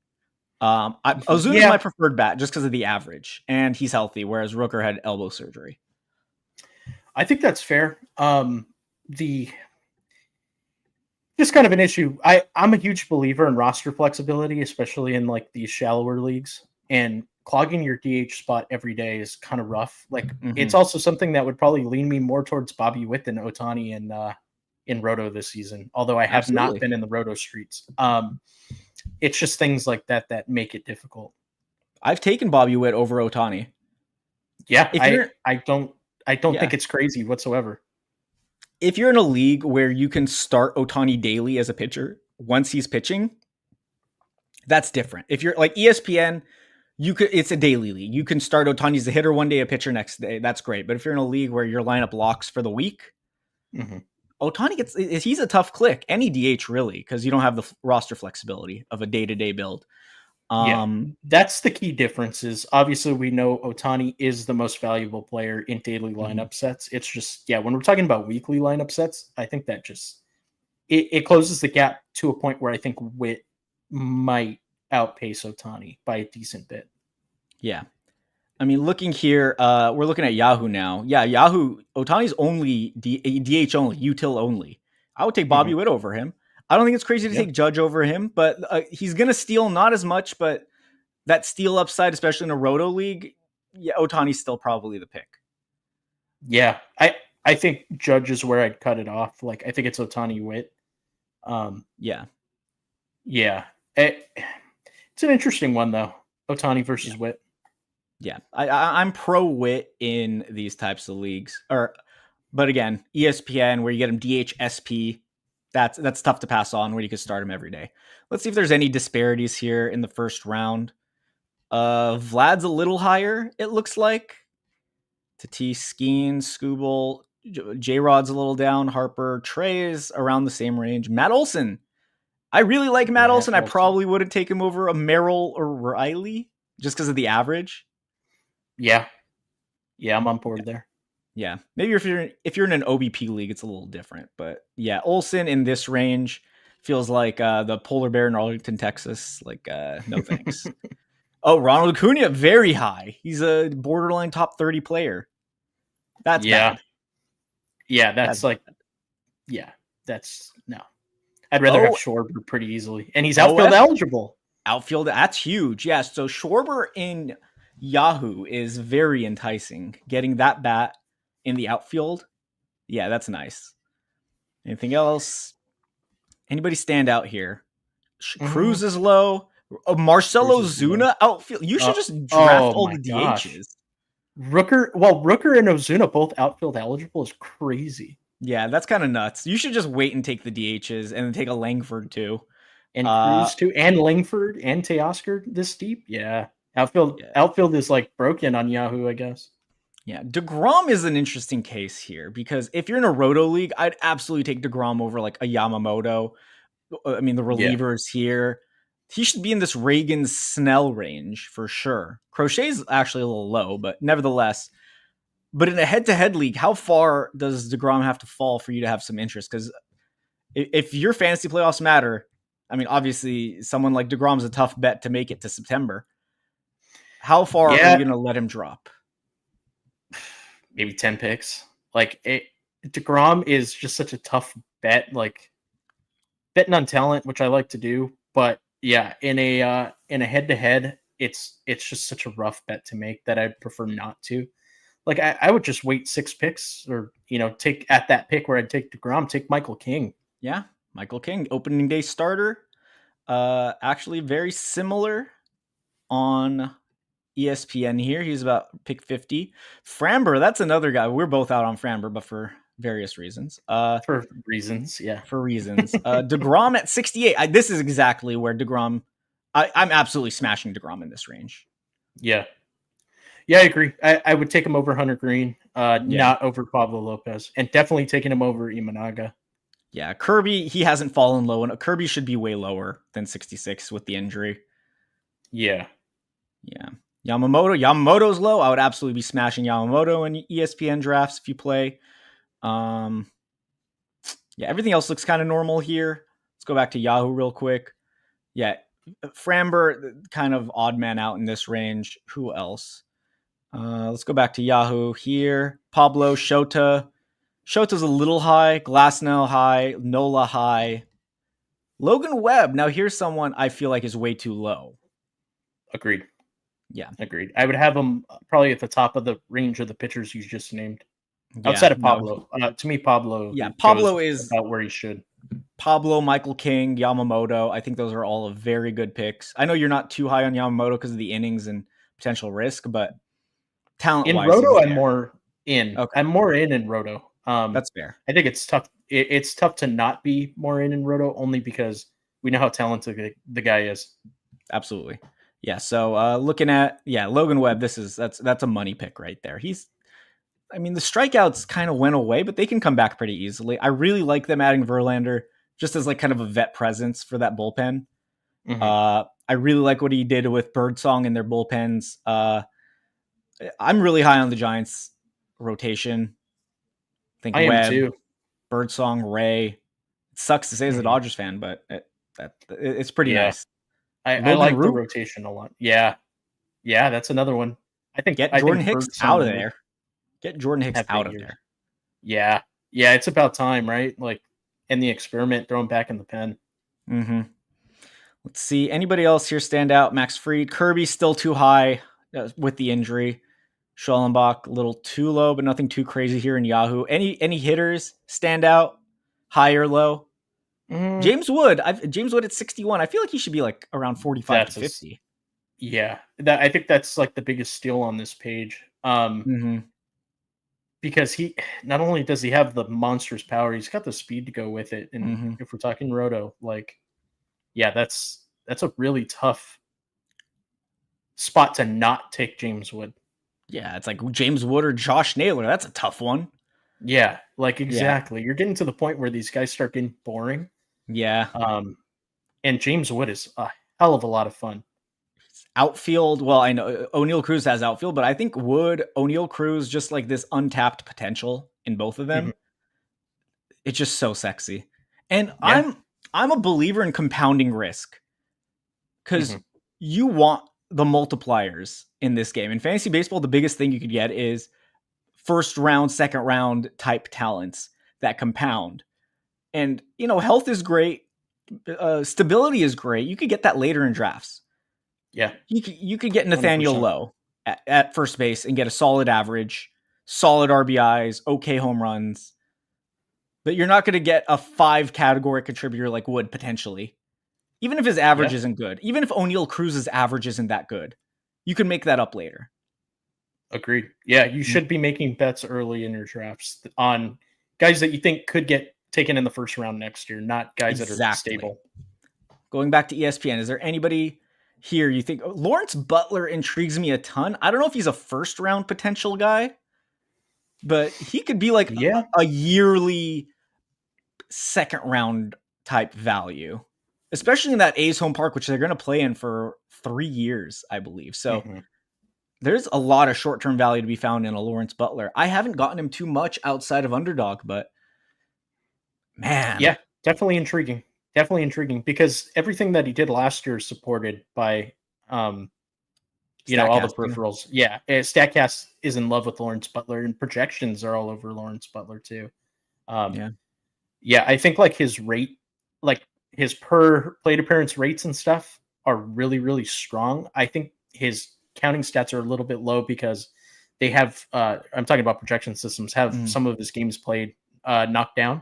Ozuna's Yeah. my preferred bat just because of the average, and he's healthy, whereas Rooker had elbow surgery. I think that's fair. The just kind of an issue. I'm a huge believer in roster flexibility, especially in like these shallower leagues. And clogging your DH spot every day is kind of rough. Like it's also something that would probably lean me more towards Bobby Witt than Ohtani in Roto this season. Although I have not been in the Roto streets. It's just things like that that make it difficult. I've taken Bobby Witt over Ohtani. Yeah, I don't think it's crazy whatsoever. If you're in a league where you can start Ohtani daily as a pitcher once he's pitching, that's different. If you're like ESPN, it's a daily league. You can start Ohtani as a hitter one day, a pitcher next day. That's great. But if you're in a league where your lineup locks for the week, Ohtani he's a tough click. Any DH really, because you don't have the roster flexibility of a day-to-day build. That's the key difference. Is obviously we know Ohtani is the most valuable player in daily lineup sets. It's just when we're talking about weekly lineup sets, I think that just it closes the gap to a point where I think Witt might outpace Ohtani by a decent bit. Yeah. I mean, looking here, we're looking at Yahoo now. Yeah, Yahoo, Ohtani's only DH only, util only. I would take Bobby Witt over him. I don't think it's crazy to take Judge over him, but he's going to steal not as much, but that steal upside, especially in a Roto league, Ohtani's still probably the pick. Yeah, I think Judge is where I'd cut it off. Like, I think it's Ohtani Witt. Yeah. It's an interesting one, though. Ohtani versus Witt. Yeah, I'm pro Witt in these types of leagues. But again, ESPN, where you get him DH, SP, that's tough to pass on where you could start him every day. Let's see if there's any disparities here in the first round. Vlad's a little higher, it looks like. Tatis, Skeen, Skubal, J-Rod's a little down. Harper, Trey is around the same range. Matt Olson. I really like Matt Olson. I probably wouldn't take him over a Merrill or Riley just because of the average. Yeah, I'm on board there. Yeah, maybe if you're in an OBP league, it's a little different. But yeah, Olsen in this range feels like the polar bear in Arlington, Texas. Like, no thanks. Oh, Ronald Acuna, very high. He's a borderline top 30 player. That's bad. Yeah, that's no. I'd rather have Schwarber pretty easily, and he's outfield eligible. Outfield, that's huge. Yeah, so Schwarber in Yahoo is very enticing. Getting that bat in the outfield, yeah, that's nice. Anything else? Anybody stand out here? Cruz is low. Marcelo Ozuna outfield. You should just draft all the DHs. Rooker and Ozuna both outfield eligible is crazy. Yeah, that's kind of nuts. You should just wait and take the DHs and then take a Langford too. And Cruz too, and Langford and Teoscar this deep. Yeah. Outfield is like broken on Yahoo, I guess. Yeah, DeGrom is an interesting case here because if you're in a Roto league, I'd absolutely take DeGrom over like a Yamamoto. I mean, the relievers here. He should be in this Reagan Snell range for sure. Crochet's actually a little low, but nevertheless. But in a head-to-head league, how far does DeGrom have to fall for you to have some interest? Because if your fantasy playoffs matter, I mean, obviously someone like DeGrom's a tough bet to make it to September. How far are you going to let him drop? Maybe 10 picks. Like, DeGrom is just such a tough bet. Like, betting on talent, which I like to do, but yeah, in a head-to-head, it's just such a rough bet to make that I'd prefer not to. Like I would just wait 6 picks, or take at that pick where I'd take DeGrom, take Michael King. Yeah, Michael King, opening day starter. Actually very similar on ESPN here. He's about pick 50. Framber, that's another guy. We're both out on Framber, but for various reasons. For reasons, yeah. For reasons. DeGrom at 68. This is exactly where DeGrom. I'm absolutely smashing DeGrom in this range. Yeah. Yeah, I agree. I would take him over Hunter Green, not over Pablo Lopez, and definitely taking him over Imanaga. Yeah, Kirby, he hasn't fallen low, and Kirby should be way lower than 66 with the injury. Yeah. Yeah. Yamamoto's low. I would absolutely be smashing Yamamoto in ESPN drafts if you play. Yeah, everything else looks kind of normal here. Let's go back to Yahoo real quick. Yeah, Framber, kind of odd man out in this range. Who else? Let's go back to Yahoo here. Pablo, Shota. Shota's a little high. Glasnow high. Nola high. Logan Webb. Now here's someone I feel like is way too low. Agreed. Yeah. Agreed. I would have him probably at the top of the range of the pitchers you just named. Yeah, Outside of Pablo. To me, Pablo Pablo is about where he should. Pablo, Michael King, Yamamoto. I think those are all very good picks. I know you're not too high on Yamamoto because of the innings and potential risk, but talent-wise, in Roto, I'm more in. Okay. I'm more in Roto. That's fair. I think it's tough. It's tough to not be more in Roto, only because we know how talented the guy is. Absolutely. Yeah. So looking at Logan Webb, that's a money pick right there. The strikeouts kind of went away, but they can come back pretty easily. I really like them adding Verlander just as like kind of a vet presence for that bullpen. Mm-hmm. I really like what he did with Birdsong in their bullpens. I'm really high on the Giants rotation. I think Webb, too. Birdsong, Ray. It sucks to say as a Dodgers fan, but it's pretty nice. I like the rotation a lot. Yeah, that's another one. I think Jordan Hicks out of there. Get Jordan Hicks out of there. Yeah, it's about time, right? Like, in the experiment, throw him back in the pen. Mm-hmm. Let's see. Anybody else here stand out? Max Fried. Kirby still too high with the injury. Schallenbach a little too low, but nothing too crazy here in Yahoo. Any hitters stand out? High or low? James Wood. James Wood at 61. I feel like he should be like around 45 to 50. I think that's like the biggest steal on this page. Because he not only does he have the monstrous power, he's got the speed to go with it. And if we're talking Roto, that's a really tough spot to not take James Wood. Yeah, it's like James Wood or Josh Naylor. That's a tough one. Yeah, exactly. Yeah. You're getting to the point where these guys start getting boring. Yeah. And James Wood is a hell of a lot of fun. Outfield, well, I know O'Neal Cruz has outfield, but I think Wood, O'Neal Cruz, just like this untapped potential in both of them. It's just so sexy. And I'm a believer in compounding risk because you want the multipliers in this game. In fantasy baseball, the biggest thing you could get is first round, second round type talents that compound. And, health is great. Stability is great. You could get that later in drafts. Yeah. You could get Nathaniel 100%. Lowe at first base and get a solid average, solid RBIs, okay home runs. But you're not going to get a 5 category contributor like Wood potentially. Even if his average isn't good. Even if O'Neal Cruz's average isn't that good. You can make that up later. Agreed. Yeah, you should be making bets early in your drafts on guys that you think could get taken in the first round next year, not guys that are stable. Going back to ESPN, is there anybody here you think Lawrence Butler intrigues me a ton? I don't know if he's a first round potential guy, but he could be like a yearly second round type value, especially in that A's home park, which they're going to play in for 3 years, I believe. So there's a lot of short-term value to be found in a Lawrence Butler. I haven't gotten him too much outside of Underdog, but man. Yeah, definitely intriguing. Definitely intriguing because everything that he did last year is supported by, all the peripherals. Yeah. StatCast is in love with Lawrence Butler and projections are all over Lawrence Butler too. I think like his rate, like his per plate appearance rates and stuff are really, really strong. I think his counting stats are a little bit low because they have I'm talking about projection systems have Mm, some of his games played knocked down.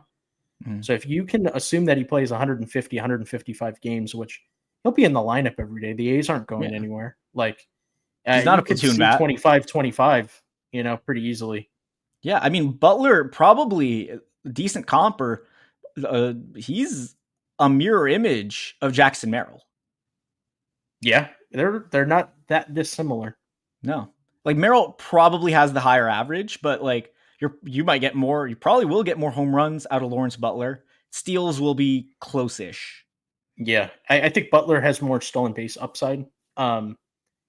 mm. So if you can assume that he plays 150, 155 games, which he'll be in the lineup every day, the A's aren't going Yeah. anywhere. Like He's not you a could platoon see bat. 25, 25, pretty easily. Yeah, I mean Butler probably a decent comp, or he's a mirror image of Jackson Merrill. Yeah, they're not that dissimilar. No, like Merrill probably has the higher average, but like you might get more. You probably will get more home runs out of Lawrence Butler. Steals will be close-ish. Yeah, I think Butler has more stolen base upside, and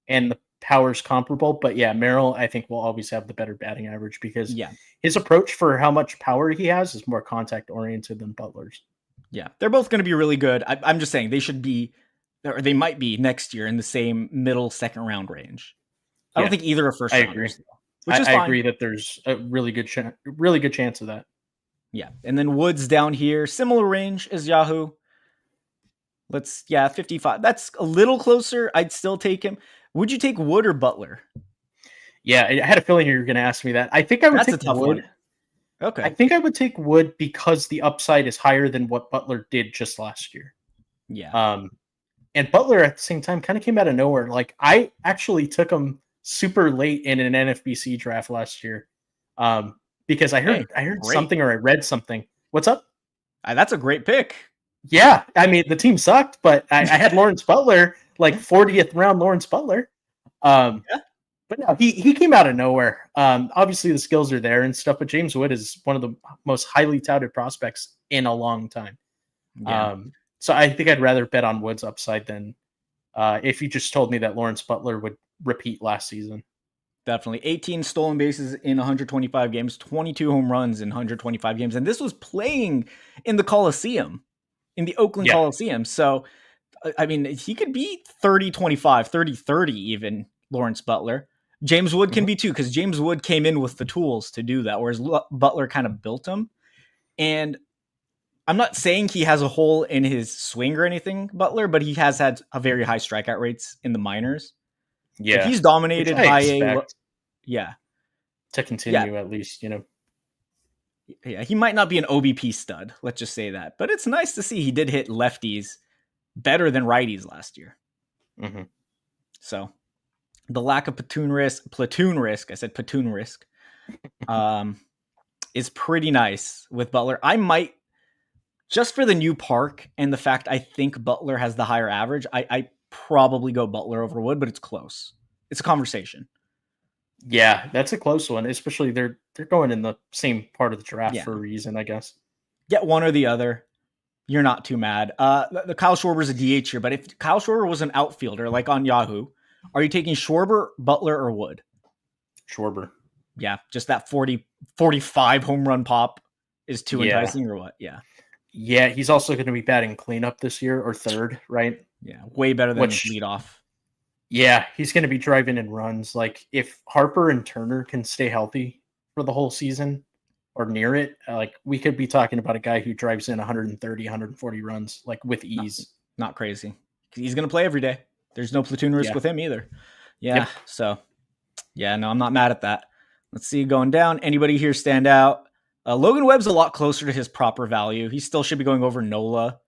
the power's comparable. But yeah, Merrill I think will always have the better batting average because Yeah, his approach for how much power he has is more contact oriented than Butler's. yeah, they're both going to be really good. I'm just saying they should be, or they might be next year in the same middle second round range. I don't Yeah, think either are I first agree. rounders, which is I fine. agree that there's a really good chance of that. Yeah, and then Woods down here, similar range as Yahoo. 55. That's a little closer. I'd still take him. Would you take Wood or Butler? Yeah, I had a feeling you were going to ask me that. I think I would That's a take tough one. Wood. I Okay. think I would take Wood because the upside is higher than what Butler did just last year. Yeah. And Butler at the same time kind of came out of nowhere. Like I actually took him super late in an NFBC draft last year, because Hey, I heard great. something or I read something. What's up? That's a great pick. Yeah, I mean the team sucked, but I had Lawrence Butler, like 40th round Lawrence Butler. Um, Yeah. but no, he came out of nowhere. Obviously the skills are there and stuff, but James Wood is one of the most highly touted prospects in a long time. Yeah. So I think I'd rather bet on Wood's upside than if you just told me that Lawrence Butler would repeat last season. Definitely. 18 stolen bases in 125 games, 22 home runs in 125 games. And this was playing in the Coliseum, in the Oakland Yeah. Coliseum. So, I mean, he could be 30-25, 30-30 even, Lawrence Butler. James Wood can Mhm. be too, because James Wood came in with the tools to do that, whereas Butler kind of built them. And I'm not saying he has a hole in his swing or anything, Butler, but he has had a very high strikeout rates in the minors. Like Yeah. he's Which dominated I high A. expect Yeah. to Yeah. continue at least, Yeah. He might not be an OBP stud. Let's just say that. But it's nice to see he did hit lefties better than righties last year. Mm-hmm. So the lack of platoon risk, I said platoon risk, is pretty nice with Butler. I might, just for the new park and the fact I think Butler has the higher average, I probably go Butler over Wood, but it's close. It's a conversation. Yeah, that's a close one. Especially they're going in the same part of the draft Yeah. for a reason, I guess. Get one or the other. You're not too mad. The Kyle Schwarber's a DH here, but if Kyle Schwarber was an outfielder, like on Yahoo, are you taking Schwarber, Butler, or Wood? Schwarber. Yeah, just that 45 home run pop is too Yeah. enticing, or what? Yeah. Yeah, he's also going to be batting cleanup this year or third, right? Yeah, way better than Which, leadoff. yeah, he's going to be driving in runs. Like if Harper and Turner can stay healthy for the whole season or near it, like we could be talking about a guy who drives in 130, 140 runs like with ease. Not crazy. He's going to play every day. There's no platoon risk Yeah. with him either. Yeah. Yep. So, yeah, no, I'm not mad at that. Let's see going down. Anybody here stand out? Logan Webb's a lot closer to his proper value. He still should be going over Nola.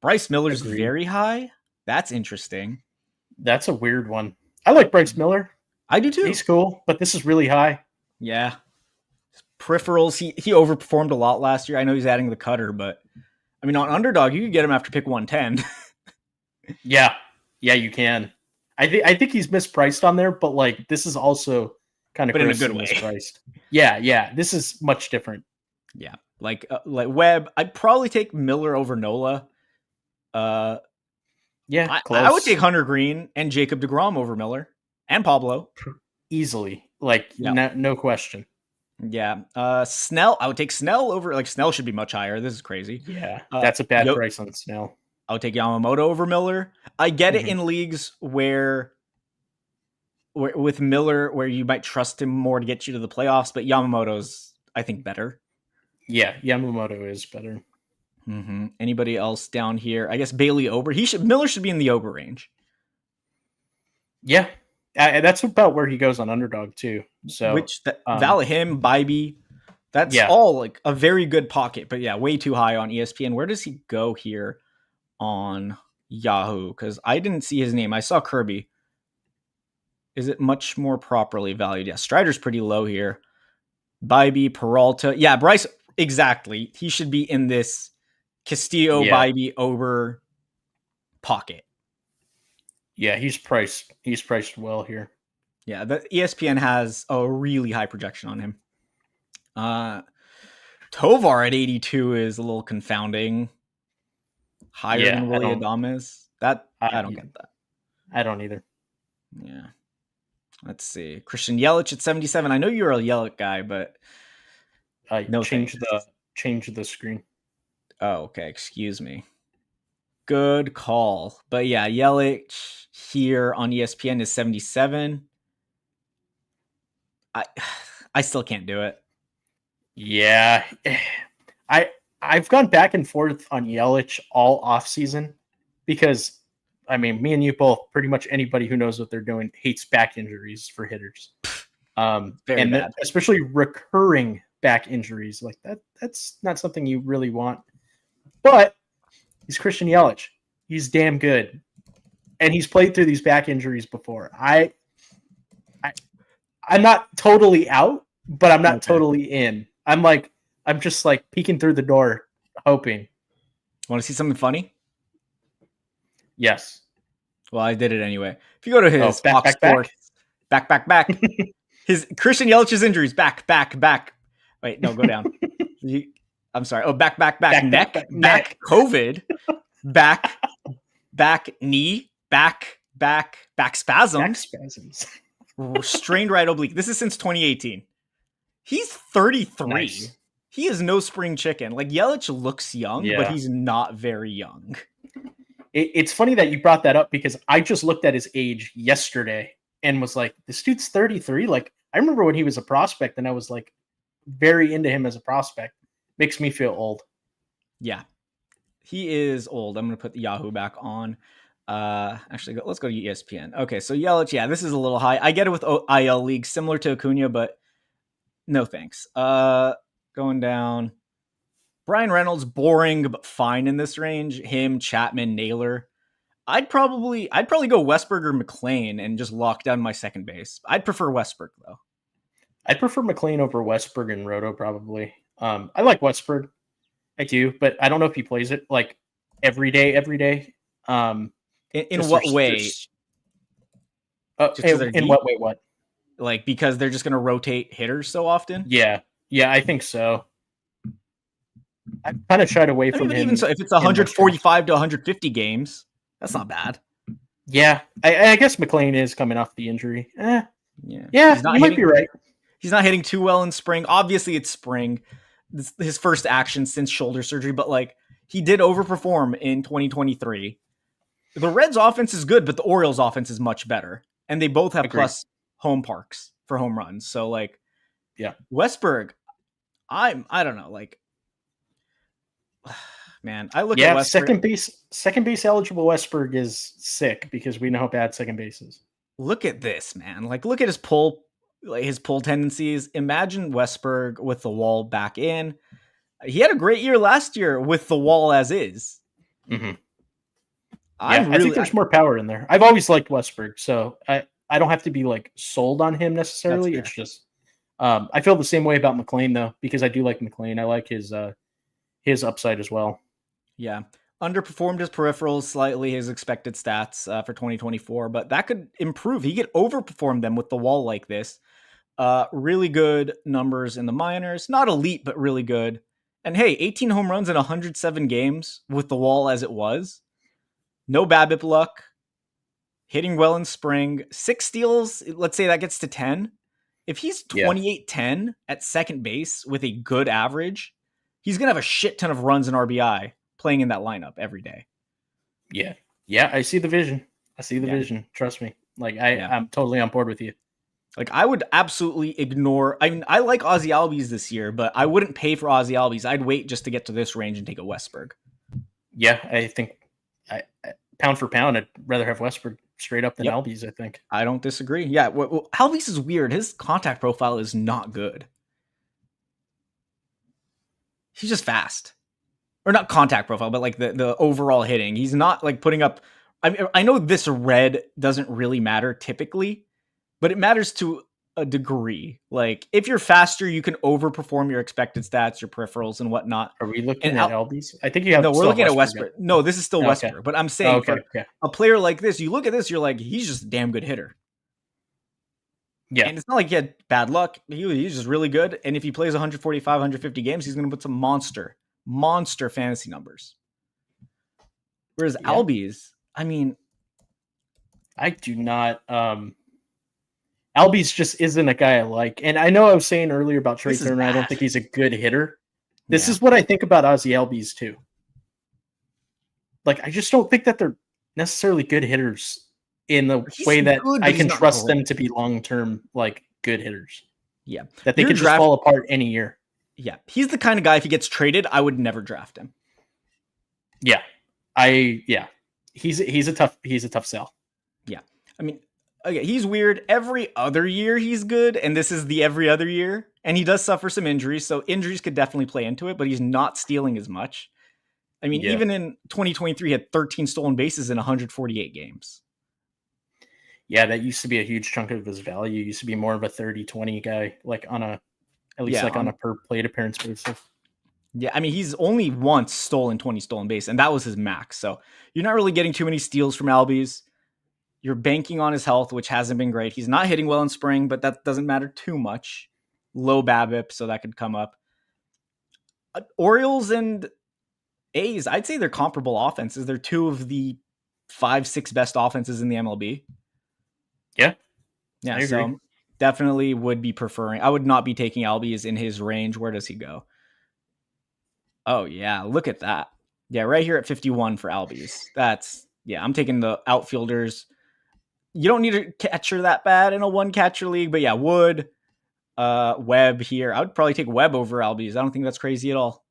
Bryce Miller's Agreed. very high. That's interesting. That's a weird one. I like Bryce Miller. I do too. He's cool, but this is really high. Yeah. Peripherals, he overperformed a lot last year. I know he's adding the cutter, but I mean, on Underdog, you could get him after pick 110. Yeah, you can. I think he's mispriced on there, but like this is also kind of but in a good way. mispriced. Yeah, this is much different. Yeah, like Webb, I'd probably take Miller over Nola. Yeah, I would take Hunter Green and Jacob deGrom over Miller and Pablo easily. Like no question. Yeah, Snell, I would take Snell over. Like Snell should be much higher. This is crazy. Yeah, that's a bad price on Snell. I would take Yamamoto over Miller. I get it in leagues where with Miller, where you might trust him more to get you to the playoffs, but Yamamoto's, I think, better. Yeah, Yamamoto is better. Mm-hmm. Anybody else down here? I guess Bailey Ober. Miller should be in the Ober range. Yeah, That's about where he goes on underdog too. So, Which him, Bybee, that's yeah, all like a very good pocket. But yeah, way too high on ESPN. Where does he go here on Yahoo? Because I didn't see his name. I saw Kirby. Is it much more properly valued? Yeah, Strider's pretty low here. Bybee, Peralta. Yeah, Bryce, exactly. He should be in this Castillo, yeah, Bybee, Ober pocket. yeah. He's priced well here. Yeah, the ESPN has a really high projection on him. Tovar at 82 is a little confounding. Higher Yeah, than Willie Adames. That I don't get that. I don't either. Yeah. Let's see. Christian Yelich at 77. I know you're a Yelich guy, but no change thanks. the screen. Oh, okay. Excuse me. Good call. But yeah, Yelich here on ESPN is 77. I still can't do it. Yeah, I've gone back and forth on Yelich all off season because I mean, me and you both, pretty much anybody who knows what they're doing hates back injuries for hitters. Very bad. Especially recurring back injuries like that. That's not something you really want. But he's Christian Yelich. He's damn good, and he's played through these back injuries before. I'm not totally out, but I'm not totally in. I'm just like peeking through the door, hoping. Want to see something funny? Yes. Well, I did it anyway. If you go to his Fox Sports, back. His Christian Yelich's injuries, back. Wait, no, go down. I'm sorry. Oh, back, neck, back, COVID, back, knee, back spasms. Strained right oblique. This is since 2018. He's 33. Nice. He is no spring chicken. Like, Yelich looks young, but he's not very young. It's funny that you brought that up because I just looked at his age yesterday and was like, this dude's 33. Like, I remember when he was a prospect and I was like very into him as a prospect. Makes me feel old. Yeah, he is old. I'm going to put the Yahoo back on. Actually, let's go to ESPN. Okay, so Yelich, yeah, this is a little high. I get it with IL league, similar to Acuna, but no thanks. Going down. Brian Reynolds, boring but fine in this range. Him, Chapman, Naylor. I'd probably go Westberg or McLean and just lock down my second base. I'd prefer Westberg though. I'd prefer McLean over Westberg and Roto probably. I like Westberg, I do, but I don't know if he plays it like every day. In what way? In what way? What? Like because they're just going to rotate hitters so often? Yeah, I think so. I kind of shied away from him. Even so, if it's 145 to 150 games, that's not bad. Yeah, I guess McLean is coming off the injury. Yeah, you might be right. He's not hitting too well in spring. Obviously, it's spring. This his first action since shoulder surgery, but like he did overperform in 2023. The Reds' offense is good, but the Orioles' offense is much better, and they both have plus home parks for home runs. So like, yeah, Westberg, I don't know, like. Man, I look at Westberg. Second base eligible Westberg is sick because we know how bad second base is. Look at this, man. Like, look at his pull tendencies. Imagine Westberg with the wall back in. He had a great year last year with the wall as is. Mm-hmm. I think there's more power in there. I've always liked Westberg, so I don't have to be like sold on him necessarily. It's just I feel the same way about McLean though, because I do like McLean. I like his upside as well. Yeah. Underperformed his peripherals slightly, his expected stats for 2024, but that could improve. He could overperform them with the wall like this. Really good numbers in the minors. Not elite, but really good. And hey, 18 home runs in 107 games with the wall as it was. No BABIP luck. Hitting well in spring. 6 steals, let's say that gets to 10. If he's 28-10 at second base with a good average, he's going to have a shit ton of runs and RBI playing in that lineup every day. Yeah, I see the vision. Vision. Trust me. Like I'm totally on board with you. Like I would absolutely ignore. I mean, I like Ozzy Albies this year, but I wouldn't pay for Ozzy Albies. I'd wait just to get to this range and take a Westberg. Yeah, I think pound for pound, I'd rather have Westbrook straight up than Yep. Albies, I think. I don't disagree. Yeah, Albies is weird. His contact profile is not good. He's just fast. Or not contact profile, but like the overall hitting. He's not like putting up. I know this red doesn't really matter typically, but it matters to a degree. Like if you're faster, you can overperform your expected stats, your peripherals, and whatnot. Are we And looking at Albies? I think you have no, we're still have looking at Westbrook. Westbrook. No, this is still Okay. Westbrook. But I'm saying Okay. for Okay. a player like this, you look at this, you're like, he's just a damn good hitter. Yeah. And it's not like he had bad luck. He's just really good. And if he plays 145, 150 games, he's going to put some monster fantasy numbers. Whereas Yeah. Albies, I mean, I do not. Albies just isn't a guy I like. And I know I was saying earlier about Trey This is Turner, I don't bad. think he's a good hitter. This yeah. is what I think about Ozzy Albies too. Like, I just don't think that they're necessarily good hitters in the He's way that good, but I he's can not trust great. them to be long-term, like, good hitters. Yeah. That they could just fall apart any year. Yeah. He's the kind of guy, if he gets traded, I would never draft him. Yeah. He's a tough sell. Yeah. I mean, okay, he's weird. Every other year he's good, and this is the every other year. And he does suffer some injuries, so injuries could definitely play into it, but he's not stealing as much. I mean, even in 2023, he had 13 stolen bases in 148 games. Yeah, that used to be a huge chunk of his value. He used to be more of a 30-20 guy, like on a per plate appearance basis. Yeah, I mean, he's only once stolen 20 stolen base, and that was his max. So you're not really getting too many steals from Albies. You're banking on his health, which hasn't been great. He's not hitting well in spring, but that doesn't matter too much. Low BABIP, so that could come up. Orioles and A's, I'd say they're comparable offenses. They're two of the 5-6 best offenses in the MLB. Yeah, so definitely would be preferring. I would not be taking Albies in his range. Where does he go? Oh, yeah, look at that. Yeah, right here at 51 for Albies. I'm taking the outfielders. You don't need a catcher that bad in a one-catcher league, but yeah, Wood, Webb here. I would probably take Webb over Albies. I don't think that's crazy at all.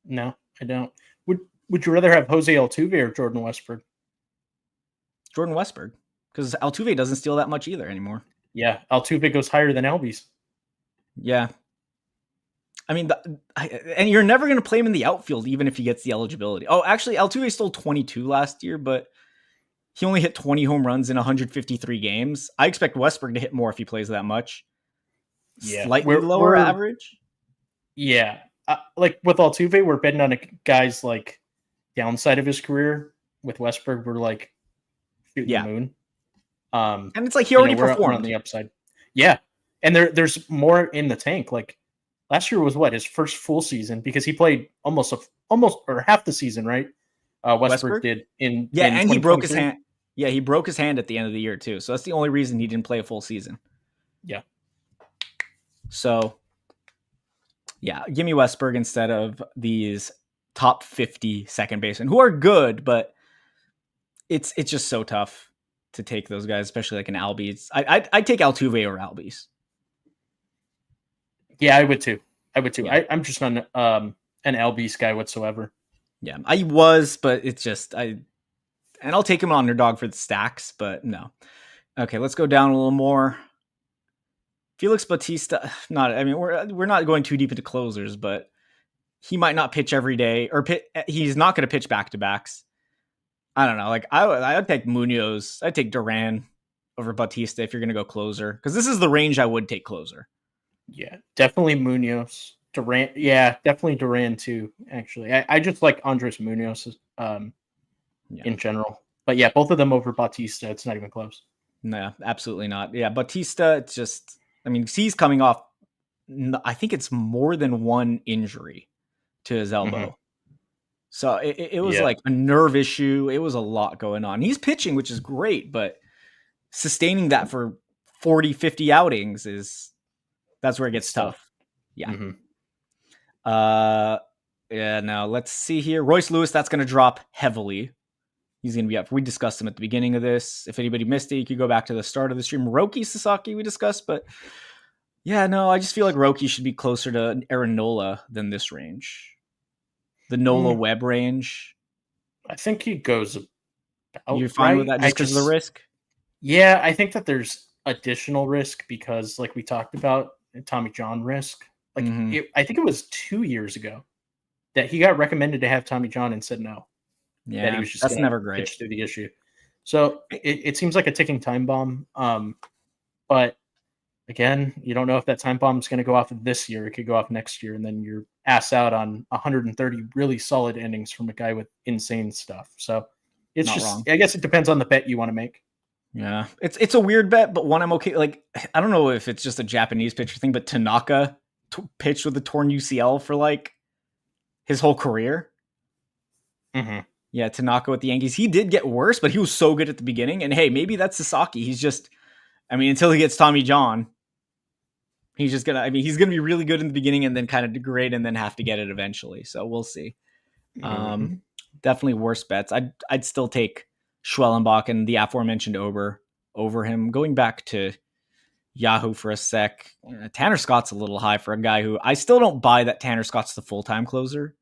No, I don't. Would you rather have Jose Altuve or Jordan Westbrook? Jordan Westbrook, because Altuve doesn't steal that much either anymore. Yeah, Altuve goes higher than Albies. Yeah. I mean, and you're never going to play him in the outfield, even if he gets the eligibility. Oh, actually, Altuve stole 22 last year, but he only hit 20 home runs in 153 games. I expect Westbrook to hit more if he plays that much. Yeah, Slightly lower average. Yeah, like with Altuve, we're betting on a guy's like downside of his career. With Westbrook, we're like shooting the moon. And it's like he already performed we're on the upside. Yeah, and there's more in the tank. Like last year was his first full season because he played almost or half the season, right? Westbrook did in and he broke his hand. Yeah, he broke his hand at the end of the year too. So that's the only reason he didn't play a full season. Yeah. So, yeah, give me Westbrook instead of these top 50 second basemen who are good, but it's just so tough to take those guys, especially like an Albies. I'd take Altuve over Albies. Yeah, I would too. Yeah. I'm just not an Albies guy whatsoever. Yeah, I was, but it's just and I'll take him on underdog for the stacks, but no. Okay, let's go down a little more. Felix Bautista, we're not going too deep into closers, but he might not pitch every day, or he's not going to pitch back-to-backs. I don't know. Like I would take Munoz. I'd take Duran over Bautista if you're going to go closer, because this is the range I would take closer. Yeah, definitely Munoz. Duran, yeah, definitely Duran too. Actually, I just like Andres Munoz in general. But yeah, both of them over Bautista. It's not even close. No, absolutely not. Yeah, Bautista. It's just, he's coming off. I think it's more than one injury to his elbow. Mm-hmm. So it was like a nerve issue. It was a lot going on. He's pitching, which is great, but sustaining that for 40, 50 outings that's where it gets tough. Yeah. Mm-hmm. Now let's see here. Royce Lewis, that's going to drop heavily. He's going to be up. We discussed him at the beginning of this. If anybody missed it, you could go back to the start of the stream. Roki Sasaki we discussed, but yeah, no, I just feel like Roki should be closer to Aaron Nola than this range. The Nola Webb range. I think he goes You're fine with outright. that just because of the risk? Yeah, I think that there's additional risk because, like we talked about, Tommy John risk. Like, Mm-hmm. I think it was 2 years ago that he got recommended to have Tommy John and said no, that he Yeah, was just that's going to never great. pitch through the issue. So it seems like a ticking time bomb. But again, you don't know if that time bomb is going to go off this year. It could go off next year, and then you're ass out on 130 really solid innings from a guy with insane stuff. So it's Not just, wrong. I guess it depends on the bet you want to make. Yeah, it's a weird bet, but one I'm okay. Like, I don't know if it's just a Japanese pitcher thing, but Tanaka pitched with a torn UCL for like his whole career. Mm-hmm. Yeah, Tanaka with the Yankees. He did get worse, but he was so good at the beginning. And hey, maybe that's Sasaki. He's just, I mean, until he gets Tommy John, he's just gonna. I mean, he's gonna be really good in the beginning and then kind of degrade and then have to get it eventually. So we'll see. Mm-hmm. Definitely worse bets. I'd still take Schwellenbach and the aforementioned over him. Going back to Yahoo for a sec, Tanner Scott's a little high for a guy who I still don't buy that Tanner Scott's the full-time closer.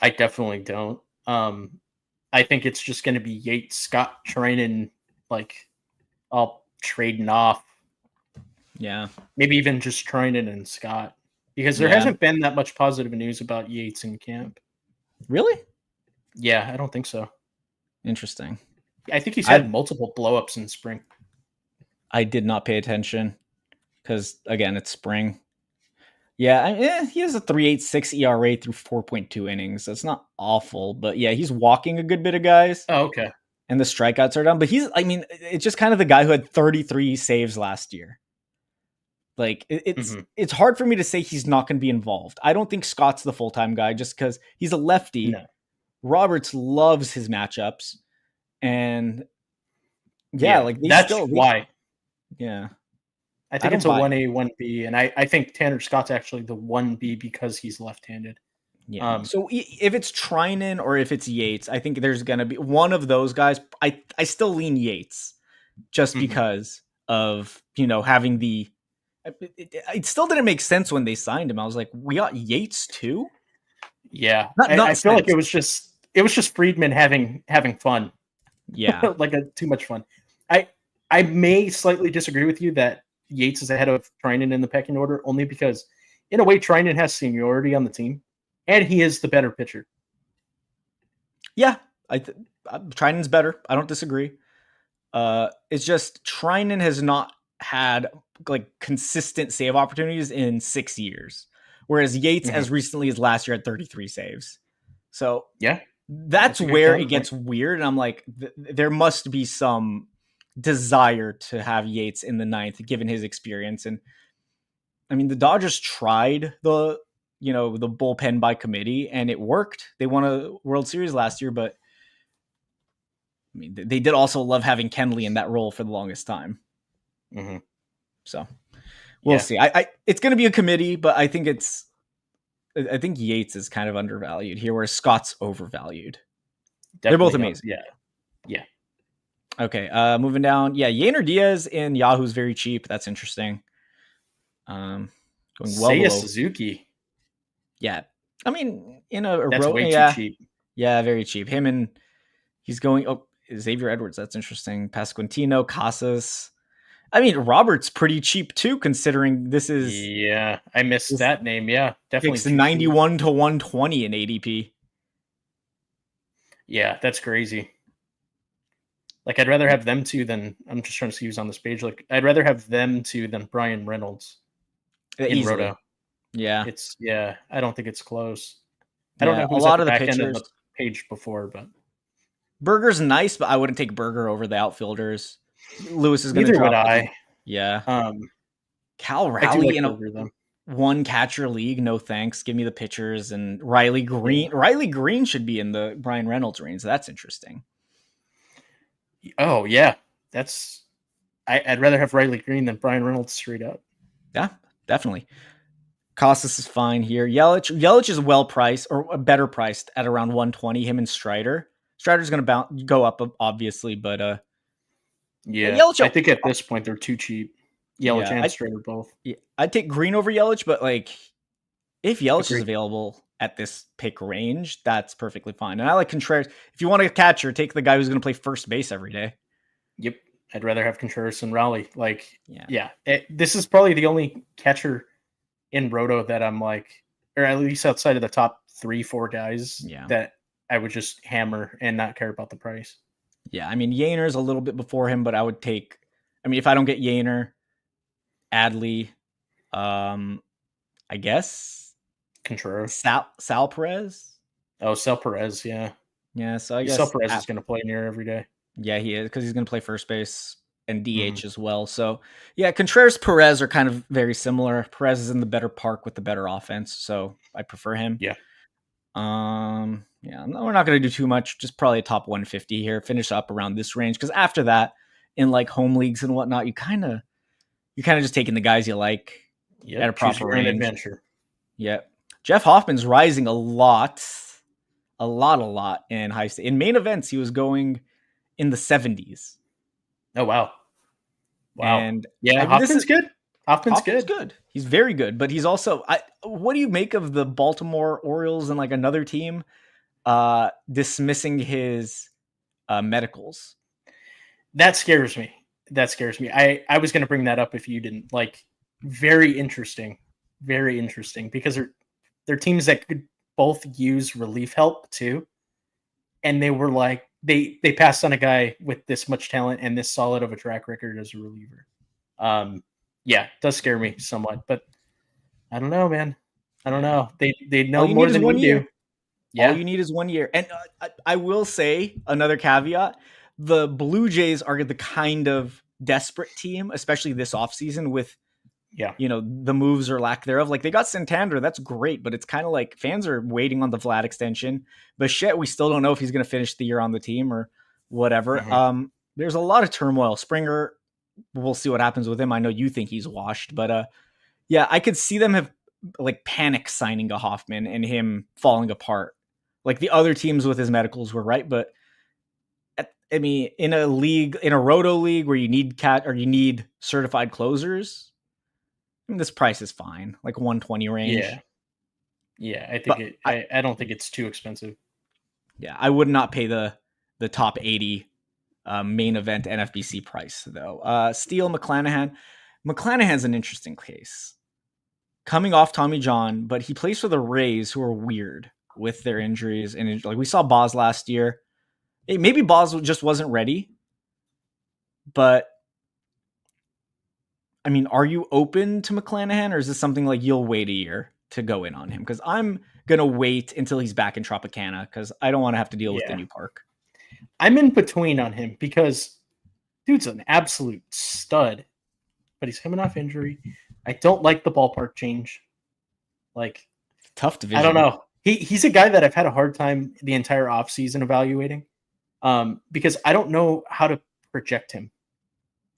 I definitely don't. I think it's just going to be Yates, Scott, Treinen, like all trading off. Yeah, Maybe even just Treinen and Scott, because there Yeah. hasn't been that much positive news about Yates in camp. really Yeah, I don't think so. interesting. I think he's had multiple blowups in spring. I did not pay attention because again, it's spring. Yeah, he has a 3.86 ERA through 4.2 innings. That's not awful, but yeah, he's walking a good bit of guys. Oh, okay. And the strikeouts are down. But it's just kind of the guy who had 33 saves last year. Like, it's hard for me to say he's not going to be involved. I don't think Scott's the full-time guy just because he's a lefty. No. Roberts loves his matchups. And that's why. Yeah. I think it's a 1A, 1B, and I think Tanner Scott's actually the 1B because he's left-handed. Yeah. So if it's Treinen or if it's Yates, I think there's going to be one of those guys. I still lean Yates just because of, having the it still didn't make sense when they signed him. I was like, we got Yates too? Yeah. I feel like it was just Friedman having fun. Yeah. Like too much fun. I may slightly disagree with you that Yates is ahead of Treinen in the pecking order, only because in a way Treinen has seniority on the team and he is the better pitcher. Yeah. Treinen's better. I don't disagree. It's just Treinen has not had like consistent save opportunities in 6 years, whereas Yates as recently as last year had 33 saves. So yeah, that's where it gets weird. And I'm like, there must be some desire to have Yates in the ninth, given his experience. And I mean, the Dodgers tried the bullpen by committee and it worked. They won a World Series last year, but I mean, they did also love having Kenley in that role for the longest time. Mm-hmm. So we'll see. It's going to be a committee, but I think Yates is kind of undervalued here, whereas Scott's overvalued. Definitely they're both amazing. Yeah. Okay. Moving down. Yeah. Yainer Diaz in Yahoo's very cheap. That's interesting. Going well Seiya below. Suzuki. Yeah. I mean, that's way too cheap. Yeah. Very cheap. Him and he's going. Oh, Xavier Edwards. That's interesting. Pasquantino, Casas. I mean, Robert's pretty cheap too, considering this is. Yeah, I missed that name. Yeah, definitely. It's 91 to 120 in ADP. Yeah, that's crazy. Like, I'd rather have them two than I'm just trying to see who's on this page. Like, I'd rather have them two than Brian Reynolds in Roto. Yeah, I don't think it's close. I don't know who's a lot at the of back the end of the page before, but Berger's nice, but I wouldn't take Berger over the outfielders. Lewis is going to drop. Neither would I. Yeah. Cal Raleigh in a one catcher league. No thanks. Give me the pitchers and Riley Green. Yeah. Riley Green should be in the Brian Reynolds range. That's interesting. Oh yeah, I'd rather have Riley Green than Brian Reynolds straight up. Yeah, definitely. Costas is fine here. Yelich is well priced or better priced at around 120. Him and Strider. Strider's going to go up obviously, but yeah, Yelich, I think at this point they're too cheap. Yelich and Strider both. Yeah, I'd take Green over Yelich, but like if Yelich is available at this pick range, that's perfectly fine. And I like Contreras. If you want a catcher, take the guy who's going to play first base every day. Yep. I'd rather have Contreras than Raleigh. Like, Yeah. this is probably the only catcher in Roto that I'm like, or at least outside of the top 3-4 guys that I would just hammer and not care about the price. Yeah. I mean, Yaner's a little bit before him, but I would take, I mean, if I don't get Yaner, Adley, I guess Contreras. Sal Perez. Oh, Sal Perez, yeah. Yeah, so I guess Sal Perez is going to play near every day. Yeah, he is, because he's going to play first base and DH as well. So, yeah, Contreras, Perez are kind of very similar. Perez is in the better park with the better offense, so I prefer him. Yeah. Yeah, no, we're not going to do too much. Just probably a top 150 here. Finish up around this range, because after that, in like home leagues and whatnot, you kind of just taking the guys you like at a proper range. Adventure. Yeah, Jeff Hoffman's rising a lot in high state. In main events, he was going in the 70s. Oh, wow. And yeah, Hoffman's good. Hoffman's good. He's very good, but he's also, what do you make of the Baltimore Orioles and like another team dismissing his medicals? That scares me. I was going to bring that up if you didn't. Like, very interesting, because they're teams that could both use relief help too. And they were like, they passed on a guy with this much talent and this solid of a track record as a reliever. Yeah, it does scare me somewhat, but I don't know, man. I don't know. They know more than we do. Yeah. All you need is 1 year. And I will say another caveat. The Blue Jays are the kind of desperate team, especially this offseason with, the moves or lack thereof. Like, they got Santander. That's great, but it's kind of like fans are waiting on the Vlad extension. Bichette, we still don't know if he's going to finish the year on the team or whatever. Mm-hmm. There's a lot of turmoil. Springer, we'll see what happens with him. I know you think he's washed, but yeah, I could see them have like panic signing a Hoffman and him falling apart. Like the other teams with his medicals were right, but I mean, in a league, in a Roto league where you need certified closers, I mean, this price is fine, like 120 range. Yeah. I think I don't think it's too expensive. Yeah, I would not pay the top 80 main event NFBC price though. Steele McClanahan. McClanahan's an interesting case. Coming off Tommy John, but he plays for the Rays, who are weird with their injuries, and like we saw Boz last year. Maybe Boz just wasn't ready, but I mean, are you open to McClanahan, or is this something like you'll wait a year to go in on him? Because I'm going to wait until he's back in Tropicana, because I don't want to have to deal with the new park. I'm in between on him because dude's an absolute stud, but he's coming off injury. I don't like the ballpark change. Like, tough division. I don't know. He's a guy that I've had a hard time the entire offseason evaluating because I don't know how to project him.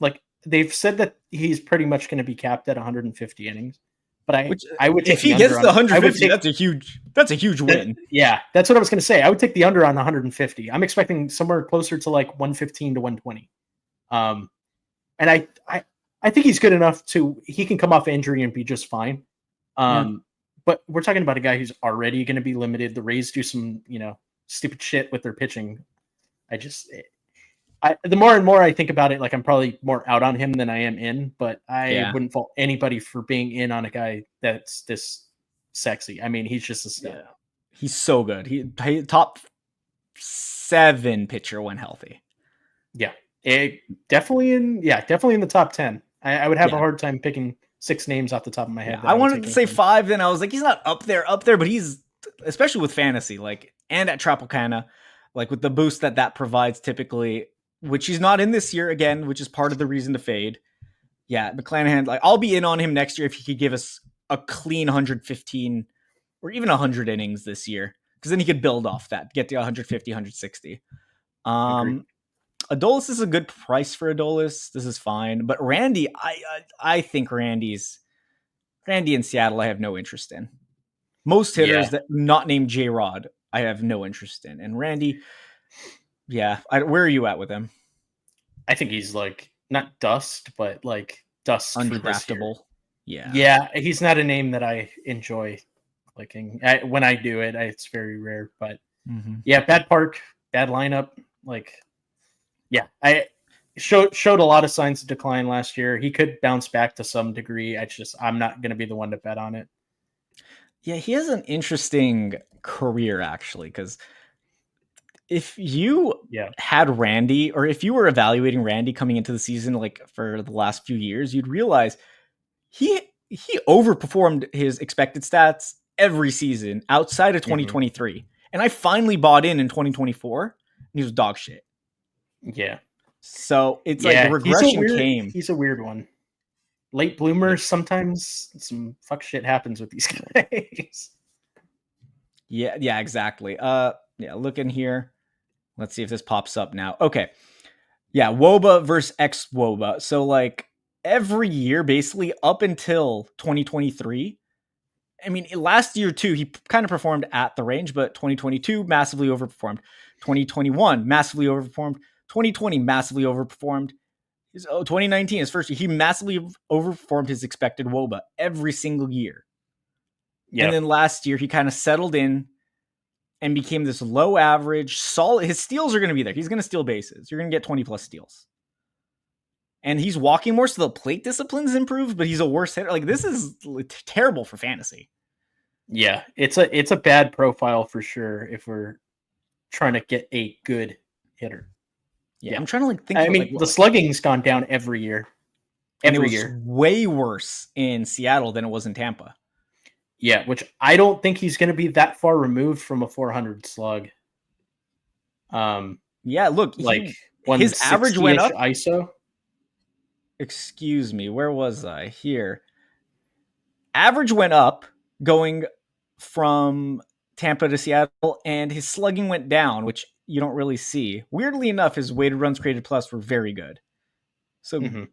Like, they've said that he's pretty much going to be capped at 150 innings, but I would take if he gets the 150, that's a huge win. Yeah, that's what I was going to say. I would take the under on 150. I'm expecting somewhere closer to like 115 to 120. And I think he's good enough he can come off injury and be just fine. But we're talking about a guy who's already going to be limited. The Rays do some, stupid shit with their pitching. The more and more I think about it, like I'm probably more out on him than I am in, but I wouldn't fault anybody for being in on a guy that's this sexy. I mean, he's just a stud. Yeah. He's so good. He top 7 pitcher when healthy. Yeah. Definitely in the top 10. I would have a hard time picking 6 names off the top of my head. I wanted to say 5, then I was like, he's not up there, but he's, especially with fantasy, like, and at Tropicana, like with the boost that provides typically, which he's not in this year again, which is part of the reason to fade. Yeah, McClanahan, like, I'll be in on him next year if he could give us a clean 115 or even 100 innings this year, because then he could build off that, get to 150, 160. Adolis is a good price for Adolis. This is fine. But Randy, I think Randy in Seattle, I have no interest in. Most hitters that not named J-Rod, I have no interest in. And Randy, where are you at with him? I think he's like not dust, but like dust. Undraftable. Yeah, he's not a name that I enjoy clicking. When I do it, it's very rare. But Mm-hmm. yeah, bad park, bad lineup. Like, yeah, I showed a lot of signs of decline last year. He could bounce back to some degree. I'm not going to be the one to bet on it. Yeah, he has an interesting career actually, because if you Yeah. had Randy, or if you were evaluating Randy coming into the season, like for the last few years, you'd realize he overperformed his expected stats every season outside of Mhm. 2023. And I finally bought in 2024, and he was dog shit. Yeah. So it's like the Yeah. regression came. He's a weird one. Late bloomers, sometimes some fuck shit happens with these guys. Yeah, exactly. Yeah, look in here. Let's see if this pops up now. Okay. Yeah, Woba versus ex Woba. So like every year, basically up until 2023. I mean, last year too, he kind of performed at the range, but 2022 massively overperformed. 2021 massively overperformed. 2020 massively overperformed. 2019, his first year, he massively overperformed his expected Woba every single year. Yeah. And then last year, he kind of settled in and became this low average, solid. His steals are going to be there. He's going to steal bases. You're going to get 20 plus steals. And he's walking more, so the plate discipline's improved, but he's a worse hitter. Like, this is terrible for fantasy. Yeah, it's a bad profile for sure if we're trying to get a good hitter. Yeah, I'm trying to think. I mean, the slugging's gone down every year. Every year, way worse in Seattle than it was in Tampa. Yeah, which I don't think he's going to be that far removed from a 400 slug. Yeah, look, like his average went up. ISO. Excuse me, where was I? Here. Average went up going from Tampa to Seattle, and his slugging went down, which you don't really see. Weirdly enough, his weighted runs created plus were very good. So, but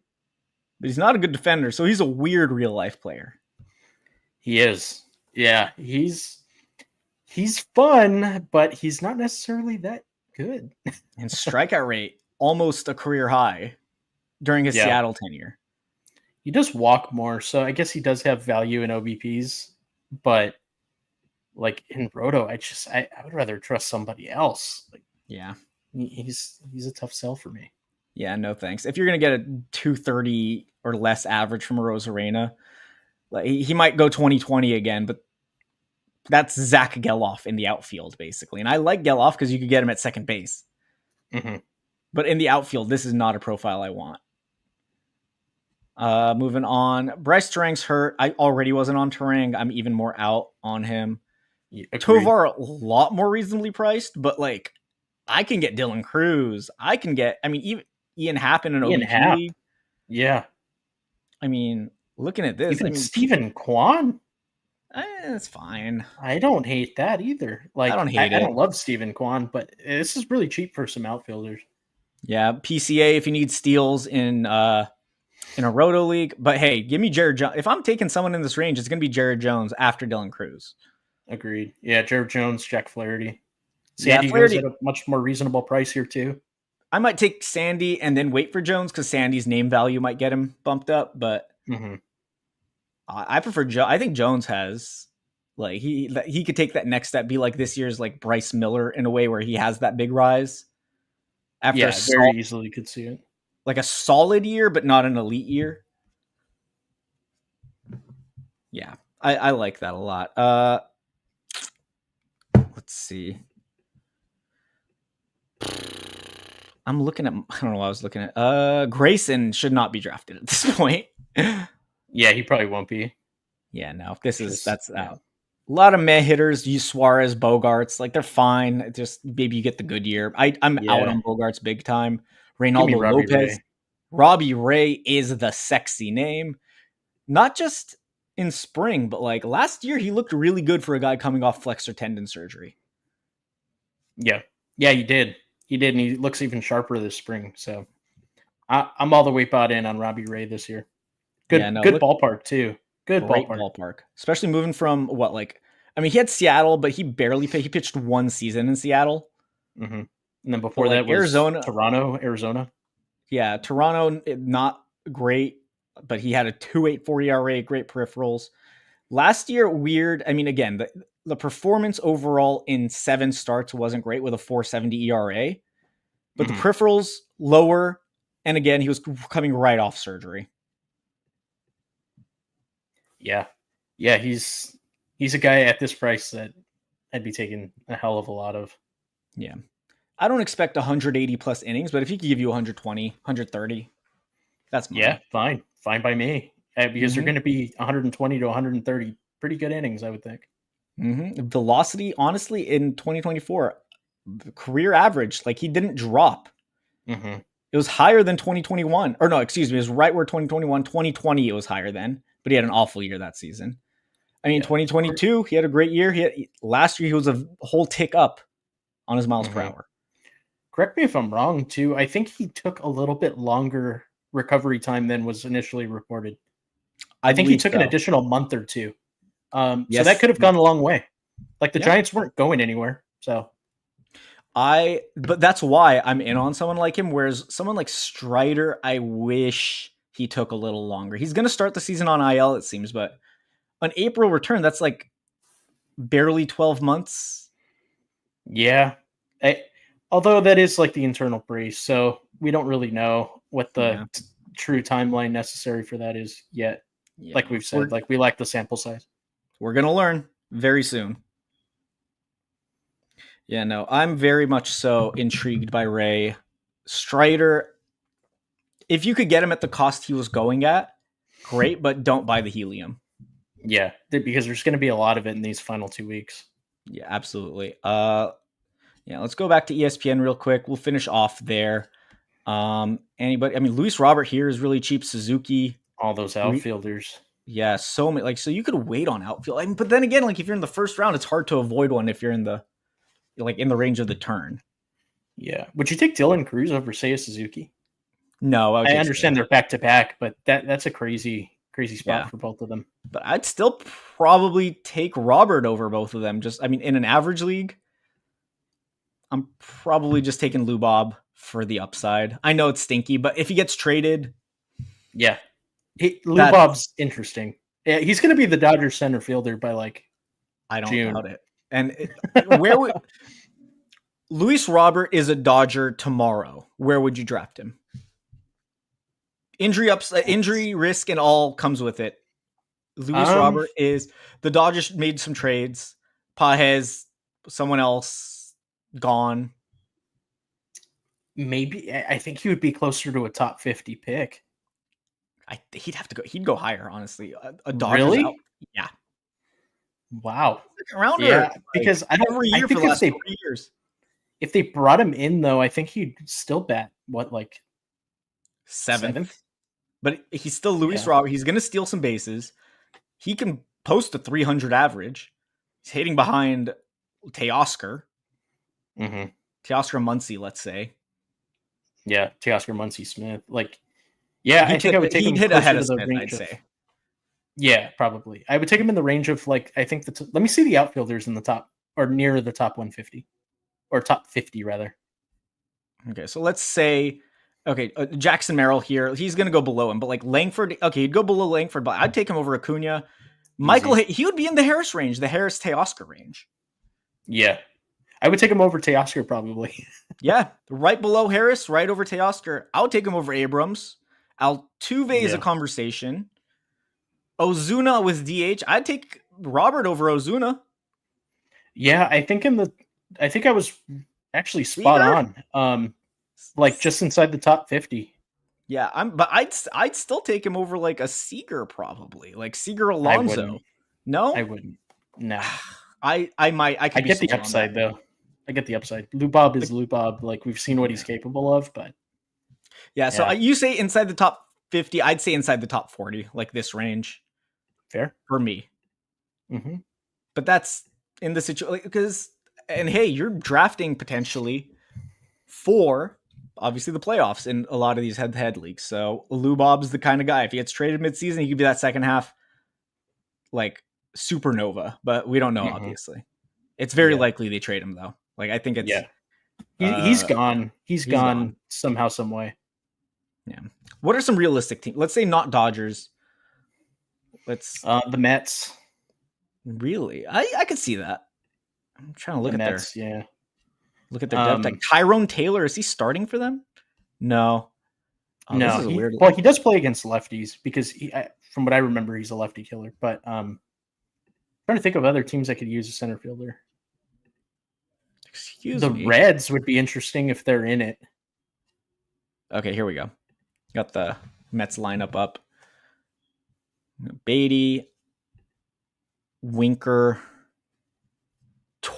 he's not a good defender, so he's a weird real life player. He is. Yeah, he's fun, but he's not necessarily that good. And strikeout rate almost a career high during his Seattle tenure. He does walk more, so I guess he does have value in OBPs, but like in Roto, I would rather trust somebody else. Like, yeah, he's a tough sell for me. Yeah, no thanks. If you're gonna get a 230 or less average from a Rosarena, like he might go 2020 again, but that's Zach Geloff in the outfield basically. And I like Geloff because you could get him at second base. But in the outfield, this is not a profile I want. Moving on, Bryce Terang's hurt. I already wasn't on Terang. I'm even more out on him. Tovar a lot more reasonably priced, but like I can get Dylan Cruz. I can get. I mean, even Ian Happ in an OBP league. Yeah. I mean, looking at this, even Stephen Kwan. It's fine. I don't hate that either. Like I don't hate it. I don't love Stephen Kwan, but this is really cheap for some outfielders. Yeah, PCA if you need steals in a Roto league. But hey, give me Jared Jones. If I'm taking someone in this range, it's going to be Jared Jones after Dylan Cruz. Agreed. Yeah, Jared Jones, Jack Flaherty. Sandy goes at a much more reasonable price here too. I might take Sandy and then wait for Jones because Sandy's name value might get him bumped up. But I prefer Joe. I think Jones has like he could take that next step, be like this year's like Bryce Miller in a way where he has that big rise. After very easily could see it. Like a solid year, but not an elite year. Yeah, I like that a lot. Let's see. I'm looking at. I don't know what I was looking at. Grayson should not be drafted at this point. Yeah, he probably won't be. Yeah, no. That's out. A lot of meh hitters. Use Suarez, Bogarts. Like they're fine. Just maybe you get the good year. I'm out on Bogarts big time. Reynaldo Lopez. Robbie Ray is the sexy name. Not just in spring, but like last year, he looked really good for a guy coming off flexor tendon surgery. Yeah, he did. He did, and he looks even sharper this spring. So I'm all the way bought in on Robbie Ray this year. Good ballpark too. Good ballpark. Especially moving from he had Seattle, but he barely pitched. He pitched one season in Seattle. And then before that was Arizona. Yeah, Toronto, not great, but he had a 2.84 ERA, great peripherals. Last year, weird. I mean, again, the performance overall in 7 starts wasn't great with a 4.70 ERA, but the Mhm. peripherals lower. And again, he was coming right off surgery. Yeah, yeah, he's a guy at this price that I'd be taking a hell of a lot of. Yeah. I don't expect 180 plus innings, but if he could give you 120, 130, that's Yeah, money. fine by me. Because they're Mm-hmm. going to be 120 to 130 pretty good innings, I would think. Mm-hmm. Velocity, honestly, in 2024, the career average, like he didn't drop. Mm-hmm. It was higher than 2021. Or no, excuse me, it was right where 2021, 2020, it was higher then, but he had an awful year that season. I mean, Yeah. 2022, he had a great year. Last year, he was a whole tick up on his miles per Mm-hmm. hour. Correct me if I'm wrong, too. I think he took a little bit longer recovery time than was initially reported. I I think he believe took an so. additional month or two. So that Yes. could have Yes. gone a long way. Like the Yeah. Giants weren't going anywhere. So But that's why I'm in on someone like him. Whereas someone like Strider, I wish he took a little longer. He's going to start the season on IL, it seems, but an April return, that's like barely 12 months. yeah, although that is like the internal brace, so we don't really know what the Yeah. true timeline necessary for that is yet. Yeah. Like we've We're, said, like we lack the sample size. we're going to learn very soon. Yeah, no, I'm very much so intrigued by Ray. Strider, if you could get him at the cost he was going at, great, but don't buy the helium. Yeah, because there's going to be a lot of it in these final 2 weeks. Yeah, absolutely. Yeah, let's go back to ESPN real quick. We'll finish off there. Anybody? I mean, Luis Robert here is really cheap. Suzuki, All those outfielders. yeah, so many. Like, so you could wait on outfield. I mean, but then again, like if you're in the first round, it's hard to avoid one if you're in the range of the turn. Yeah, would you take Dylan Cruz over Seiya Suzuki? No, I would I take understand Seiya. they're back to back, but that's a crazy spot Yeah, for both of them. but I'd still probably take Robert over both of them. Just, I mean, in an average league, I'm probably just taking Lubob for the upside. I know it's stinky, but if he gets traded, Yeah, Lou that's Bob's interesting. Yeah, he's going to be the Dodgers center fielder by like I don't June. doubt it. And where would Luis Robert is a Dodger tomorrow? Where would you draft him? Injury risk, and all comes with it. Luis Um, Robert is the Dodgers made some trades. Pages, someone else gone. maybe I think he would be closer to a top 50 pick. He'd have to go. He'd go higher, honestly. A Dodgers out. Really? Yeah, Wow. second rounder. Yeah, because Like, every I year for think the last 3 years. if they brought him in though, I think he'd still bat what like Seventh, seventh. but he's still Luis Yeah. Robert. He's going to steal some bases. He can post a 300 average. He's hitting behind Teoscar. Mm-hmm. Teoscar Muncy, let's say. Yeah, Teoscar Muncy Smith. Like, yeah, I think I would take he'd him hit closer ahead to of the Smith, I'd range of. say. Yeah, probably. I would take him in the range of like I think let me see the outfielders in the top or near the top 150 or top 50 rather. Okay, so let's say, okay, Jackson Merrill here. He's going to go below him, but like Langford, okay, he'd go below Langford, but I'd take him over Acuna. Michael, Easy. he would be in the Harris range, the Harris Teoscar range. Yeah, I would take him over Teoscar probably. Yeah, right below Harris, right over Teoscar. I would take him over Abrams. Altuve is a conversation. Ozuna with DH. I'd take Robert over Ozuna. Yeah, I think I was actually spot Seager? on. Like just inside the top 50. Yeah, but I'd still take him over like a Seager probably, like Seager I Alonso. wouldn't. No, I wouldn't. No. I could I be get the swung on upside that. though. I get the upside. Lubob is Lubob. Like we've seen what he's capable of, but yeah. So you say inside the top 50, I'd say inside the top 40, like this range. Fair for me. Mm-hmm. But that's in the situation because, and hey, you're drafting potentially for obviously the playoffs in a lot of these head-to-head leagues. So Lou Bob's the kind of guy. If he gets traded mid-season, he could be that second half like supernova. But we don't know. Obviously, it's very likely they trade him though. Like I think it's he's gone. He's gone somehow, some way. Yeah. What are some realistic teams? Let's say not Dodgers. Let's the Mets. Really, I could see that. I'm trying to The Mets, yeah. look at their depth. Like Tyrone Taylor, is he starting for them? No. Oh, this No, is a weird. he does play against lefties because from what I remember, he's a lefty killer. But trying to think of other teams that could use a center fielder. Excuse The me. Reds would be interesting if they're in it. Okay, here we go. Got the Mets lineup up. Beatty, Winker,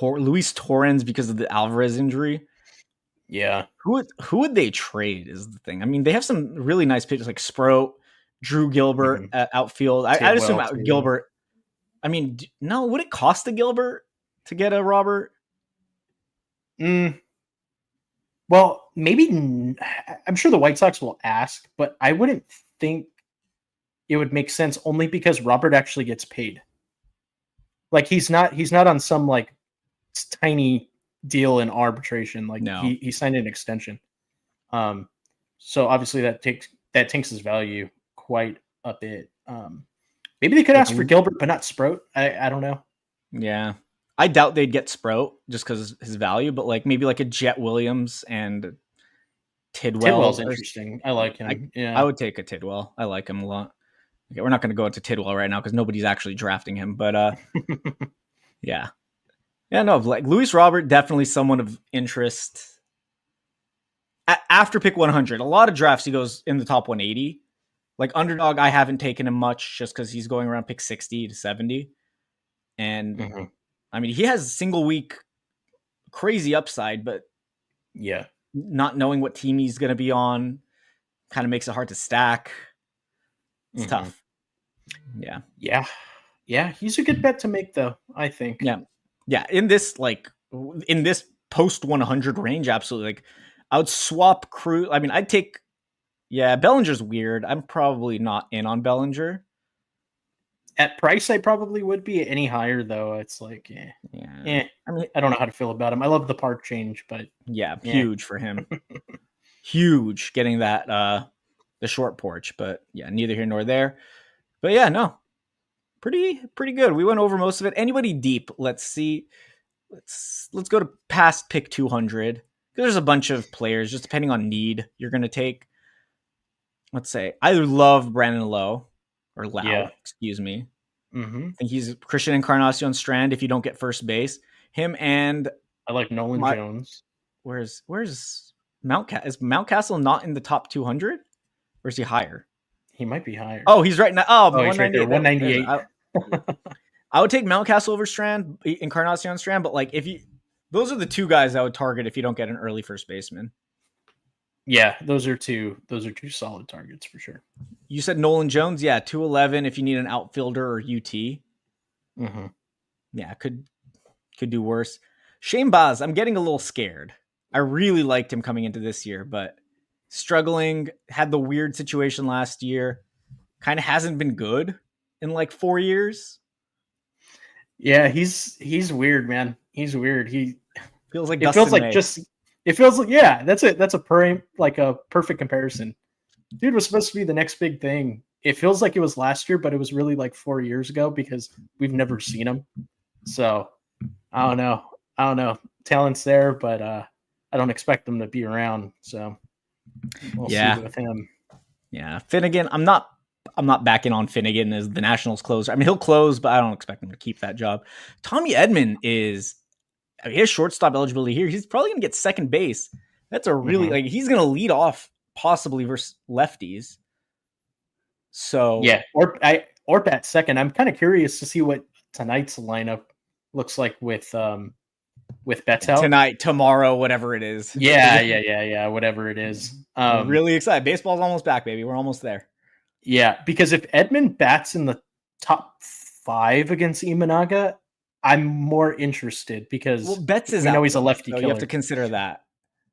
Luis Torrens because of the Alvarez injury. Yeah. Who would they trade is the thing. I mean, they have some really nice pitchers like Sproat, Drew Gilbert at outfield. I'd assume Gilbert. I mean, no, would it cost a Gilbert to get a Robert? Well, maybe. I'm sure the White Sox will ask, but I wouldn't think it would make sense only because Robert actually gets paid. Like he's not on some like tiny deal in arbitration. Like no. he signed an extension. So obviously that tanks his value quite a bit. Maybe they could ask for Gilbert, but not Sprout. I don't know. Yeah. I doubt they'd get Sprout just because his value, but like maybe like a Jet Williams and Tidwell. Tidwell's interesting. I like him. I would take a Tidwell. I like him a lot. Okay, we're not going to go into Tidwell right now because nobody's actually drafting him, but yeah. Yeah, no, like Luis Robert, definitely someone of interest. After pick 100, a lot of drafts he goes in the top 180. Like underdog, I haven't taken him much just because he's going around pick 60 to 70. And I mean, he has single week crazy upside, but yeah, not knowing what team he's going to be on kind of makes it hard to stack. It's tough. Yeah. He's a good bet to make, though. I think. Yeah. In this post 100 range, absolutely. Like, I would swap Cruz. I mean, I'd take. Yeah, Bellinger's weird. I'm probably not in on Bellinger. At price, I probably would be. Any higher, though, it's like, I mean, I don't know how to feel about him. I love the park change, but huge for him. Huge getting that the short porch, but yeah, neither here nor there. But yeah, no, pretty good. We went over most of it. Anybody deep? Let's see. Let's go to past pick 200 because there's a bunch of players just depending on need you're gonna take. Let's say I love Brandon Lowe. Or Lau, excuse me. I think he's Christian Encarnacion Strand if you don't get first base. Him and I like Nolan Jones. Where's Mountcastle? Is Mountcastle not in the top 200? Or is he higher? He might be higher. Oh, he's right now. Oh, he's right there, 198. I would take Mountcastle over Strand, Encarnacion Strand, but like those are the two guys I would target if you don't get an early first baseman. Yeah, those are two solid targets for sure. You said Nolan Jones, 211 if you need an outfielder or UT. Yeah, could do worse. Shane Baz, I'm getting a little scared. I really liked him coming into this year, but struggling, had the weird situation last year, kind of hasn't been good in like 4 years. Yeah, he's weird, man. He's weird. He feels like it feels like that's a perfect comparison. Dude was supposed to be the next big thing. It feels like it was last year, but it was really like 4 years ago because we've never seen him. So I don't know. Talent's there, but I don't expect them to be around. So we'll see with him. Yeah, Finnegan. I'm not backing on Finnegan as the Nationals closer. I mean, he'll close, but I don't expect him to keep that job. Tommy Edman he has shortstop eligibility here. He's probably going to get second base. That's a really he's going to lead off possibly versus lefties. So or bat second. I'm kind of curious to see what tonight's lineup looks like with bets out tonight, tomorrow, whatever it is. Yeah, whatever it is. I'm really excited. Baseball's almost back, baby. We're almost there. Yeah, because if Edman bats in the top 5 against Imanaga, I'm more interested because Betts is he's a lefty killer. You have to consider that.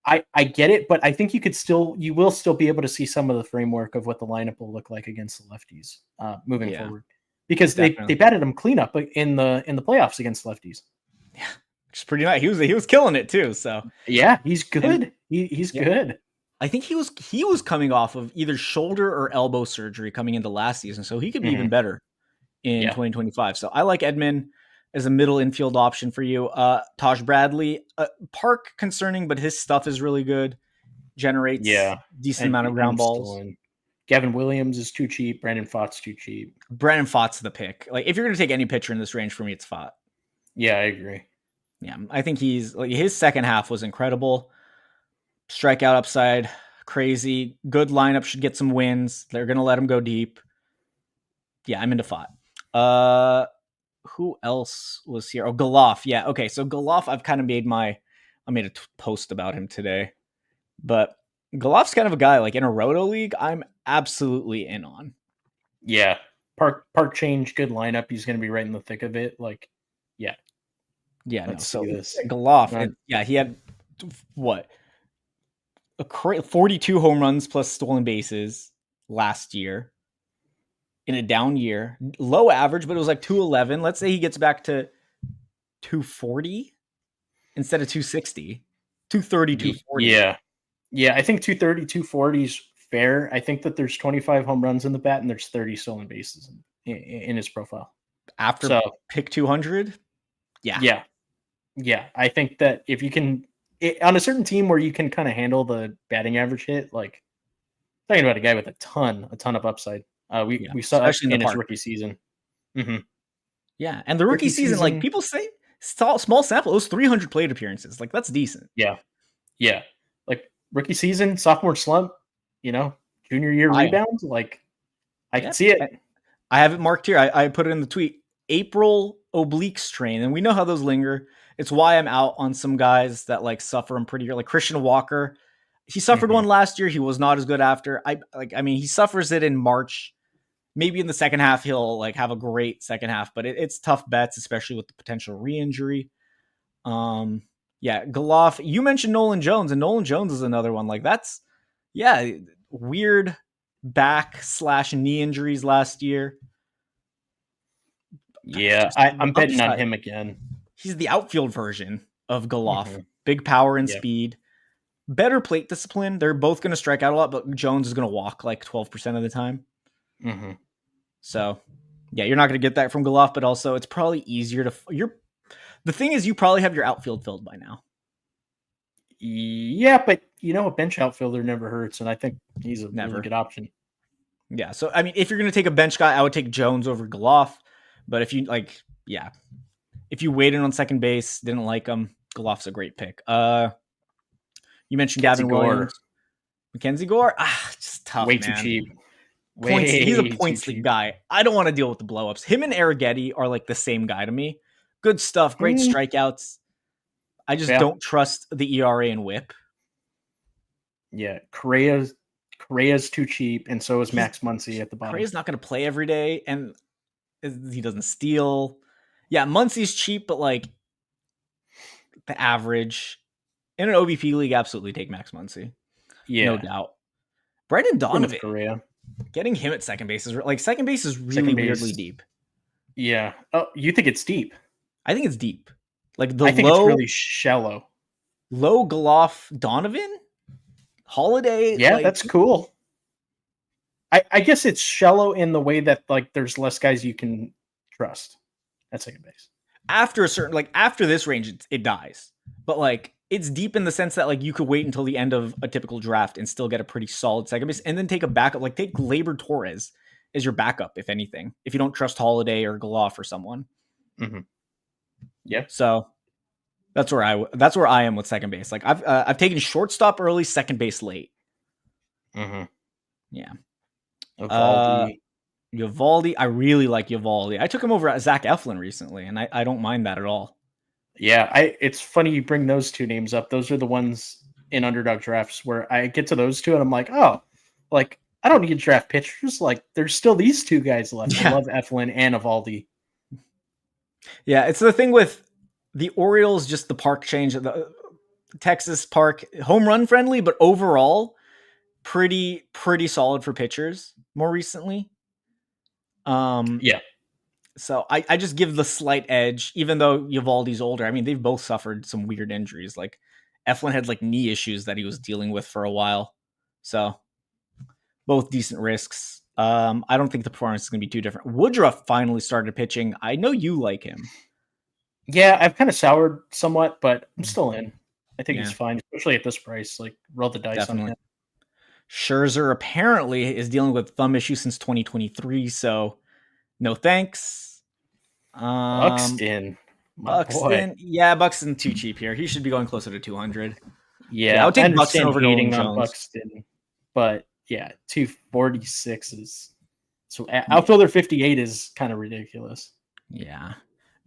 I get it, but I think you will still be able to see some of the framework of what the lineup will look like against the lefties moving forward. Because they batted him cleanup in the playoffs against lefties. Yeah, which is pretty nice. He was killing it too. So yeah, he's good. He's good. I think he was coming off of either shoulder or elbow surgery coming into last season, so he could be even better in 2025. So I like Edman. as a middle infield option for you. Taj Bradley, Park concerning, but his stuff is really good. Generates Yeah, decent amount of I'm ground still balls. in. Gavin Williams is too cheap. Brandon Fott's too cheap. Brandon Fott's the pick. Like if you're going to take any pitcher in this range for me, it's Fott. Yeah, I agree. Yeah, I think he's like his second half was incredible. Strikeout upside, crazy. Good lineup, should get some wins. They're going to let him go deep. Yeah, I'm into Fott. Who else was here? Oh, Galoff. Yeah, okay. So Galoff, I made a post about him today. But Galoff's kind of a guy like in a roto league, I'm absolutely in on. Yeah, Park change, good lineup. He's going to be right in the thick of it. Like, yeah. Yeah, no. Let's see So this. Galoff, he had what? 42 home runs plus stolen bases last year in a down year. Low average, but it was like 211. Let's say he gets back to 240 instead of 260. 230, 240. Yeah. Yeah, I think 230, 240 is fair. I think that there's 25 home runs in the bat and there's 30 stolen bases in his profile. After pick 200? Yeah. Yeah. Yeah. I think that if you can, on a certain team where you can kind of handle the batting average hit, like talking about a guy with a ton of upside. We saw it in his rookie season. Mm-hmm. Yeah. And the rookie season, like people say, small sample, it was 300 plate appearances. Like that's decent. Yeah. Yeah. Like rookie season, sophomore slump, junior year rebound. Like I can see it. I have it marked here. I put it in the tweet. April obliques train, and we know how those linger. It's why I'm out on some guys that like suffer them pretty good. Like Christian Walker, he suffered one last year. He was not as good after. He suffers it in March. Maybe in the second half he'll like have a great second half, but it's tough bets, especially with the potential re-injury. Yeah, Galoff. You mentioned Nolan Jones, and Nolan Jones is another one. Like that's weird back/knee injuries last year. Yeah, I'm betting on him again. He's the outfield version of Galoff. Big power and speed. Better plate discipline. They're both going to strike out a lot, but Jones is going to walk like 12% of the time. So, yeah, you're not going to get that from Galoff, but also it's probably easier to... The thing is, you probably have your outfield filled by now. Yeah, but a bench outfielder never hurts, and I think he's a really good option. Yeah, so, I mean, if you're going to take a bench guy, I would take Jones over Galoff. But if you if you waited on second base, didn't like him, Galoff's a great pick. You mentioned Gavin Williams, Mackenzie Gore. Just tough. Way too cheap. He's a points league guy. I don't want to deal with the blowups. Him and Arrighetti are like the same guy to me. Good stuff, great strikeouts. I just don't trust the ERA and WHIP. Yeah, Correa's too cheap, and so is Max Muncy at the bottom. Correa's not going to play every day, and he doesn't steal. Yeah, Muncy's cheap, but like the average in an OBP league, absolutely take Max Muncy. Yeah, no doubt. Brendan Donovan, getting him at second base is really weirdly deep. Yeah. Oh, you think it's deep? I think it's deep. Like I think it's really shallow. Low Galoff Donovan Holiday. Yeah, that's cool. I guess it's shallow in the way that like there's less guys you can trust at second base. After this range, it dies. But like it's deep in the sense that like you could wait until the end of a typical draft and still get a pretty solid second base, and then take a backup. Like take Gleyber Torres as your backup, if anything, if you don't trust Holiday or Galoff or someone. Yeah. So that's where I am with second base. Like I've taken shortstop early, second base late. Yeah. Eovaldi. I really like Eovaldi. I took him over at Zach Eflin recently, and I don't mind that at all. Yeah, it's funny you bring those two names up. Those are the ones in underdog drafts where I get to those two and I'm like, oh, like I don't need to draft pitchers. Like there's still these two guys left. Yeah. I love Eflin and Eovaldi. Yeah, it's the thing with the Orioles, just the park change. The Texas park, home run friendly, but overall pretty solid for pitchers more recently. Yeah. So I just give the slight edge, even though Eovaldi's older. I mean, they've both suffered some weird injuries. Like Eflin had like knee issues that he was dealing with for a while. So both decent risks. I don't think the performance is going to be too different. Woodruff finally started pitching. I know you like him. Yeah, I've kind of soured somewhat, but I'm still in. I think he's Yeah, fine, especially at this price. Like, roll the dice on definitely. him. Scherzer apparently is dealing with thumb issues since 2023, so no thanks. Um, Buxton, my boy. Buxton, yeah, Buxton too cheap here. He should be going closer to 200. Yeah, I Yeah, would I take Buxton understand over Nolan hating on Jones. Buxton, but yeah, 246 is so Yeah, outfielder 58 is kind of ridiculous. yeah.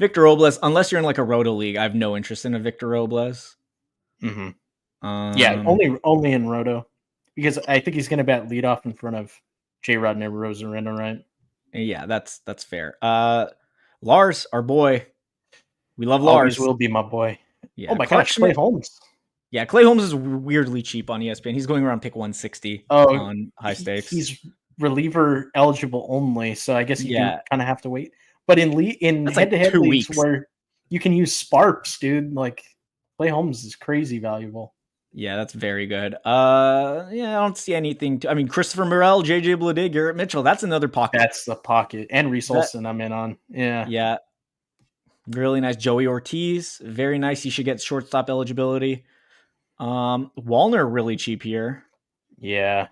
Victor Robles, unless you're in like a roto league, I have no interest in a Victor Robles. Hmm. Yeah, Um, only in Roto because I think he's going to bat leadoff in front of J. Rod and Rosarena, right? yeah, that's fair. Lars, our boy, we love Always Lars. will be my boy. Oh Yeah, my Clark gosh, Clay Schmidt. Holmes. Yeah, Clay Holmes is weirdly cheap on ESPN. He's going around pick 160 Oh, on high stakes. he's reliever eligible only, so I guess you do Yeah, kind of have to wait. But in that's head to like head 2 weeks. where you can use Sparks, dude, like Clay Holmes is crazy valuable. Yeah, that's very good. Yeah, I don't see anything. I mean, Christopher Morel, JJ Bleday, Garrett Mitchell. That's another pocket. That's the pocket. And Reese That Olson, I'm in on. Yeah. yeah, really nice. Joey Ortiz, very nice. You should get shortstop eligibility. Wallner really cheap here. Yeah.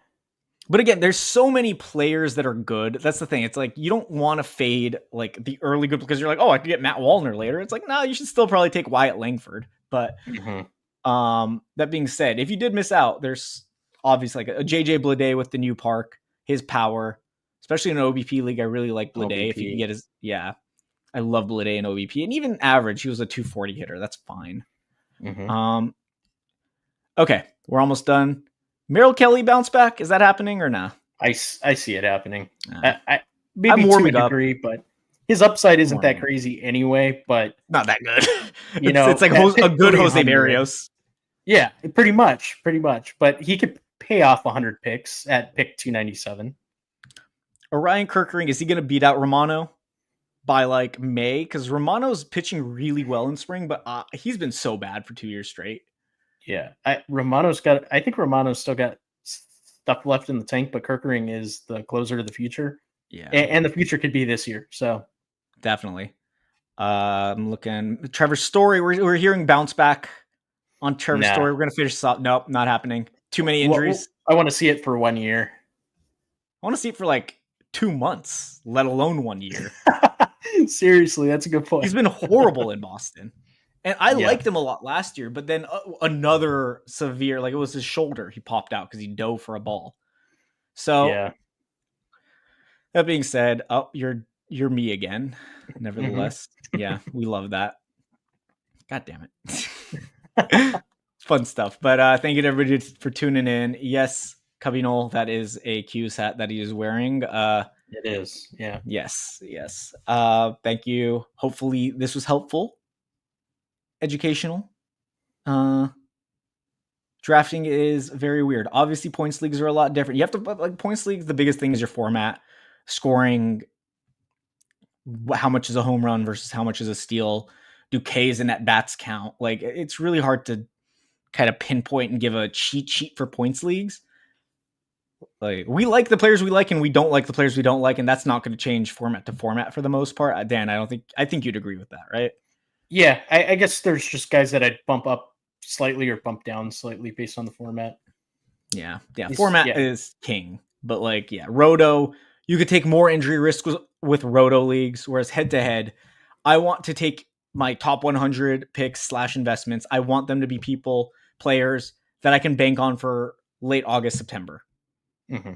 But again, there's so many players that are good. That's the thing. It's like you don't want to fade like the early good because you're like, oh, I could get Matt Wallner later. It's like, no, you should still probably take Wyatt Langford. But Hmm. that being said, if you did miss out, there's obviously like a JJ Bleday with the new park, his power, especially in an OBP league. I really like Bleday. If you can OBP. get his, yeah, I love Bleday in OBP, and even average, he was a 240 hitter. That's fine. Hmm. Um, okay, we're almost done. Merrill Kelly bounce back. Is that happening or not? I see it happening. Nah? I'm Maybe to a warming up. degree, but his upside I'm isn't that warming up. crazy anyway. But Not that good. you It's know, like at a pick good Jose 300, Barrios. yeah, pretty much. But he could pay off 100 picks at pick 297. Orion Kirkering, is he going to beat out Romano by like May? Because Romano's pitching really well in spring, but he's been so bad for 2 years straight. Yeah, Romano's got. I think Romano's still got stuff left in the tank, but Kirkering is the closer to the future, Yeah, and the future could be this year. So definitely. I'm looking. Trevor Story, we're hearing bounce back on Trevor nah. Story. We're going to finish this up. Nope, not happening. Too many Well, injuries. I want to see it for 1 year. I want to see it for like 2 months, let alone 1 year. Seriously, that's a good point. He's been horrible in Boston. And I Yeah, liked him a lot last year, but then another severe, like it was his shoulder, he popped out because he dove for a ball. So yeah. that being said, oh, you're me again. Hmm. Nevertheless, yeah, we love that. God damn it. Fun stuff. But thank you to everybody for tuning in. Yes, Cubby that is a Q's hat that he is wearing. It is. Yeah. Yes. Thank you. Hopefully this was helpful, educational. Uh Drafting is very weird. Obviously, points leagues are a lot different. You have to like points leagues. The biggest thing is your format, scoring. How much is a home run versus how much is a steal? Do Ks and at bats count? Like it's really hard to kind of pinpoint and give a cheat sheet for points leagues. Like we like the players we like and we don't like the players we don't like, and that's not going to change format to format for the most part. Dan, I think you'd agree with that, right? Yeah. I guess there's just guys that I'd bump up slightly or bump down slightly based on the format. Yeah. Format Yeah. is king, but like, yeah, Roto, you could take more injury risks with Roto leagues, whereas head to head, I want to take my top 100 picks / investments. I want them to be players that I can bank on for late August, September. Hmm.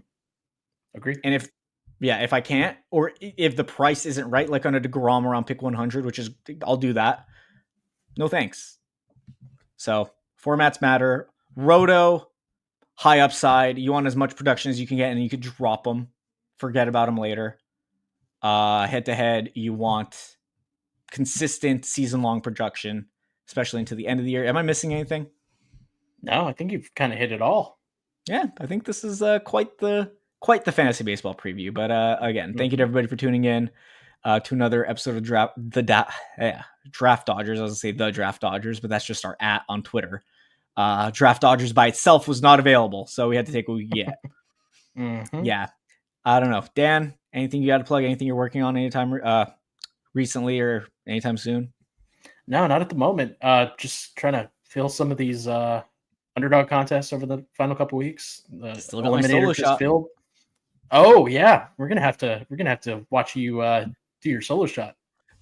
Agree. And if I can't, or if the price isn't right, like on a DeGrom around pick 100, which is, I'll do that. No thanks. So formats matter. Roto, high upside. You want as much production as you can get, and you could drop them. Forget about them later. Head to head, you want consistent season long production, especially into the end of the year. Am I missing anything? No, I think you've kind of hit it all. Yeah, I think this is quite the fantasy baseball preview. But again, thank you to Hmm. everybody for tuning in to another episode of Draft Dodgers. I was gonna say the Draft Dodgers, but that's just our @ on Twitter. Draft Dodgers by itself was not available, so we had to take what we get. Hmm. Yeah, I don't know, Dan. Anything you got to plug? Anything you're working on anytime recently or anytime soon? No, not at the moment. Just trying to fill some of these underdog contests over the final couple weeks. The Still got my eliminator solo just shot. filled. Oh yeah, we're gonna have to watch you do your solo shot.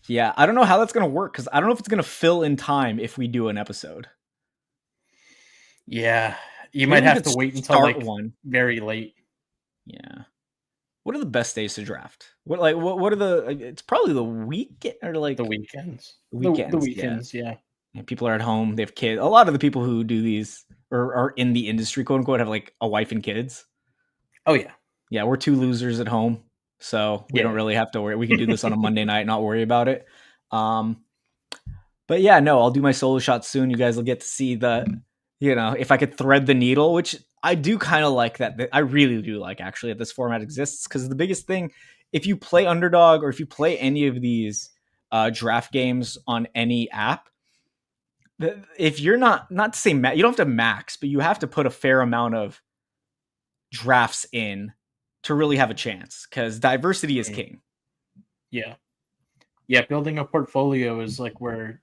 Yeah, I don't know how that's gonna work because I don't know if it's gonna fill in time if we do an episode. Yeah, you Maybe might we have could to wait until start like one. very late. Yeah. What are the best days to draft? What are the? It's probably the week or The like weekends. The weekends. Yeah. weekends, yeah. And people are at home. They have kids. A lot of the people who do these or are in the industry, quote unquote, have like a wife and kids. Oh yeah. Yeah, we're two losers at home, so we don't Yeah. really have to worry. We can do this on a Monday night, not worry about it. Um, but yeah, no, I'll do my solo shot soon. You guys will get to see if I could thread the needle, which I do kind of like that. I really do like actually that this format exists because the biggest thing, if you play Underdog or if you play any of these draft games on any app, if you're not to say you don't have to max, but you have to put a fair amount of drafts in to really have a chance because diversity is Mm, king. yeah. Yeah, building a portfolio is like where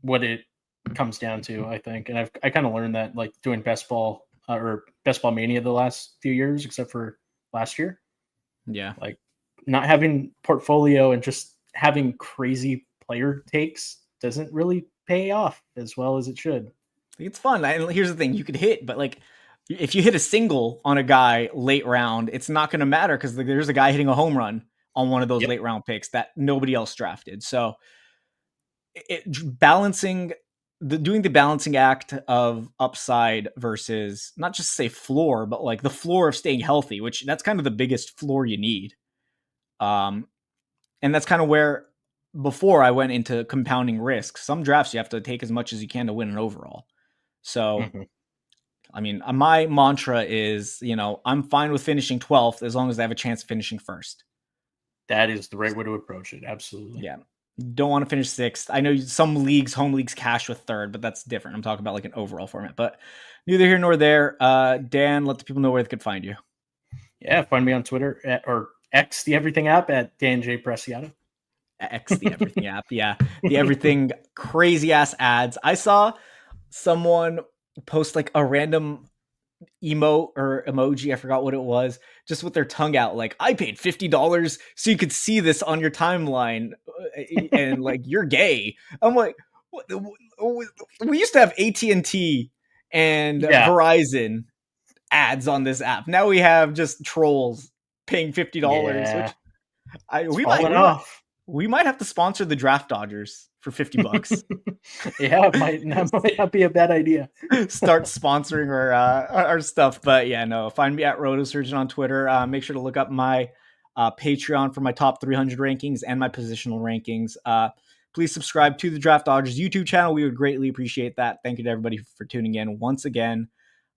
what it comes down to, I think. And I kind of learned that like doing best ball or best ball mania the last few years, except for last year. Yeah. Like not having portfolio and just having crazy player takes doesn't really pay off as well as it should. It's fun. And here's the thing: you could hit, but like if you hit a single on a guy late round, it's not going to matter because there's a guy hitting a home run on one of those Yep. late round picks that nobody else drafted. So balancing doing the balancing act of upside versus not just say floor, but like the floor of staying healthy, which that's kind of the biggest floor you need. Um, and that's kind of where before I went into compounding risk. Some drafts you have to take as much as you can to win an overall. So Hmm. I mean, my mantra is, I'm fine with finishing 12th as long as I have a chance of finishing first. That is the right way to approach it. Absolutely. Yeah. Don't want to finish sixth. I know some leagues, home leagues, cash with third, but that's different. I'm talking about like an overall format. But neither here nor there. Dan, let the people know where they could find you. Yeah, find me on Twitter or X, the everything app at Dan J Preciado. X, the everything app. Yeah. The everything crazy ass ads. I saw someone post like a random emote or emoji, I forgot what it was, just with their tongue out, like, I paid $50 so you could see this on your timeline, and like, you're gay. I'm like, what? We used to have AT&T and Yeah, Verizon ads on this app. Now we have just trolls paying $50, yeah, which I it's we might falling we might off. we might have to sponsor the Draft Dodgers for $50. Yeah, it might not be a bad idea. Start sponsoring our stuff. But yeah, no, find me at Rotosurgeon on Twitter. Make sure to look up my Patreon for my top 300 rankings and my positional rankings. Please subscribe to the Draft Dodgers YouTube channel. We would greatly appreciate that. Thank you to everybody for tuning in once again.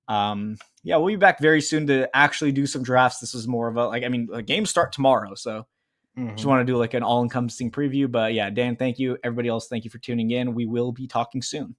Yeah, we'll be back very soon to actually do some drafts. This is more of a games start tomorrow, so just Mhm. want to do like an all-encompassing preview. But yeah, Dan, thank you. Everybody else, thank you for tuning in. We will be talking soon.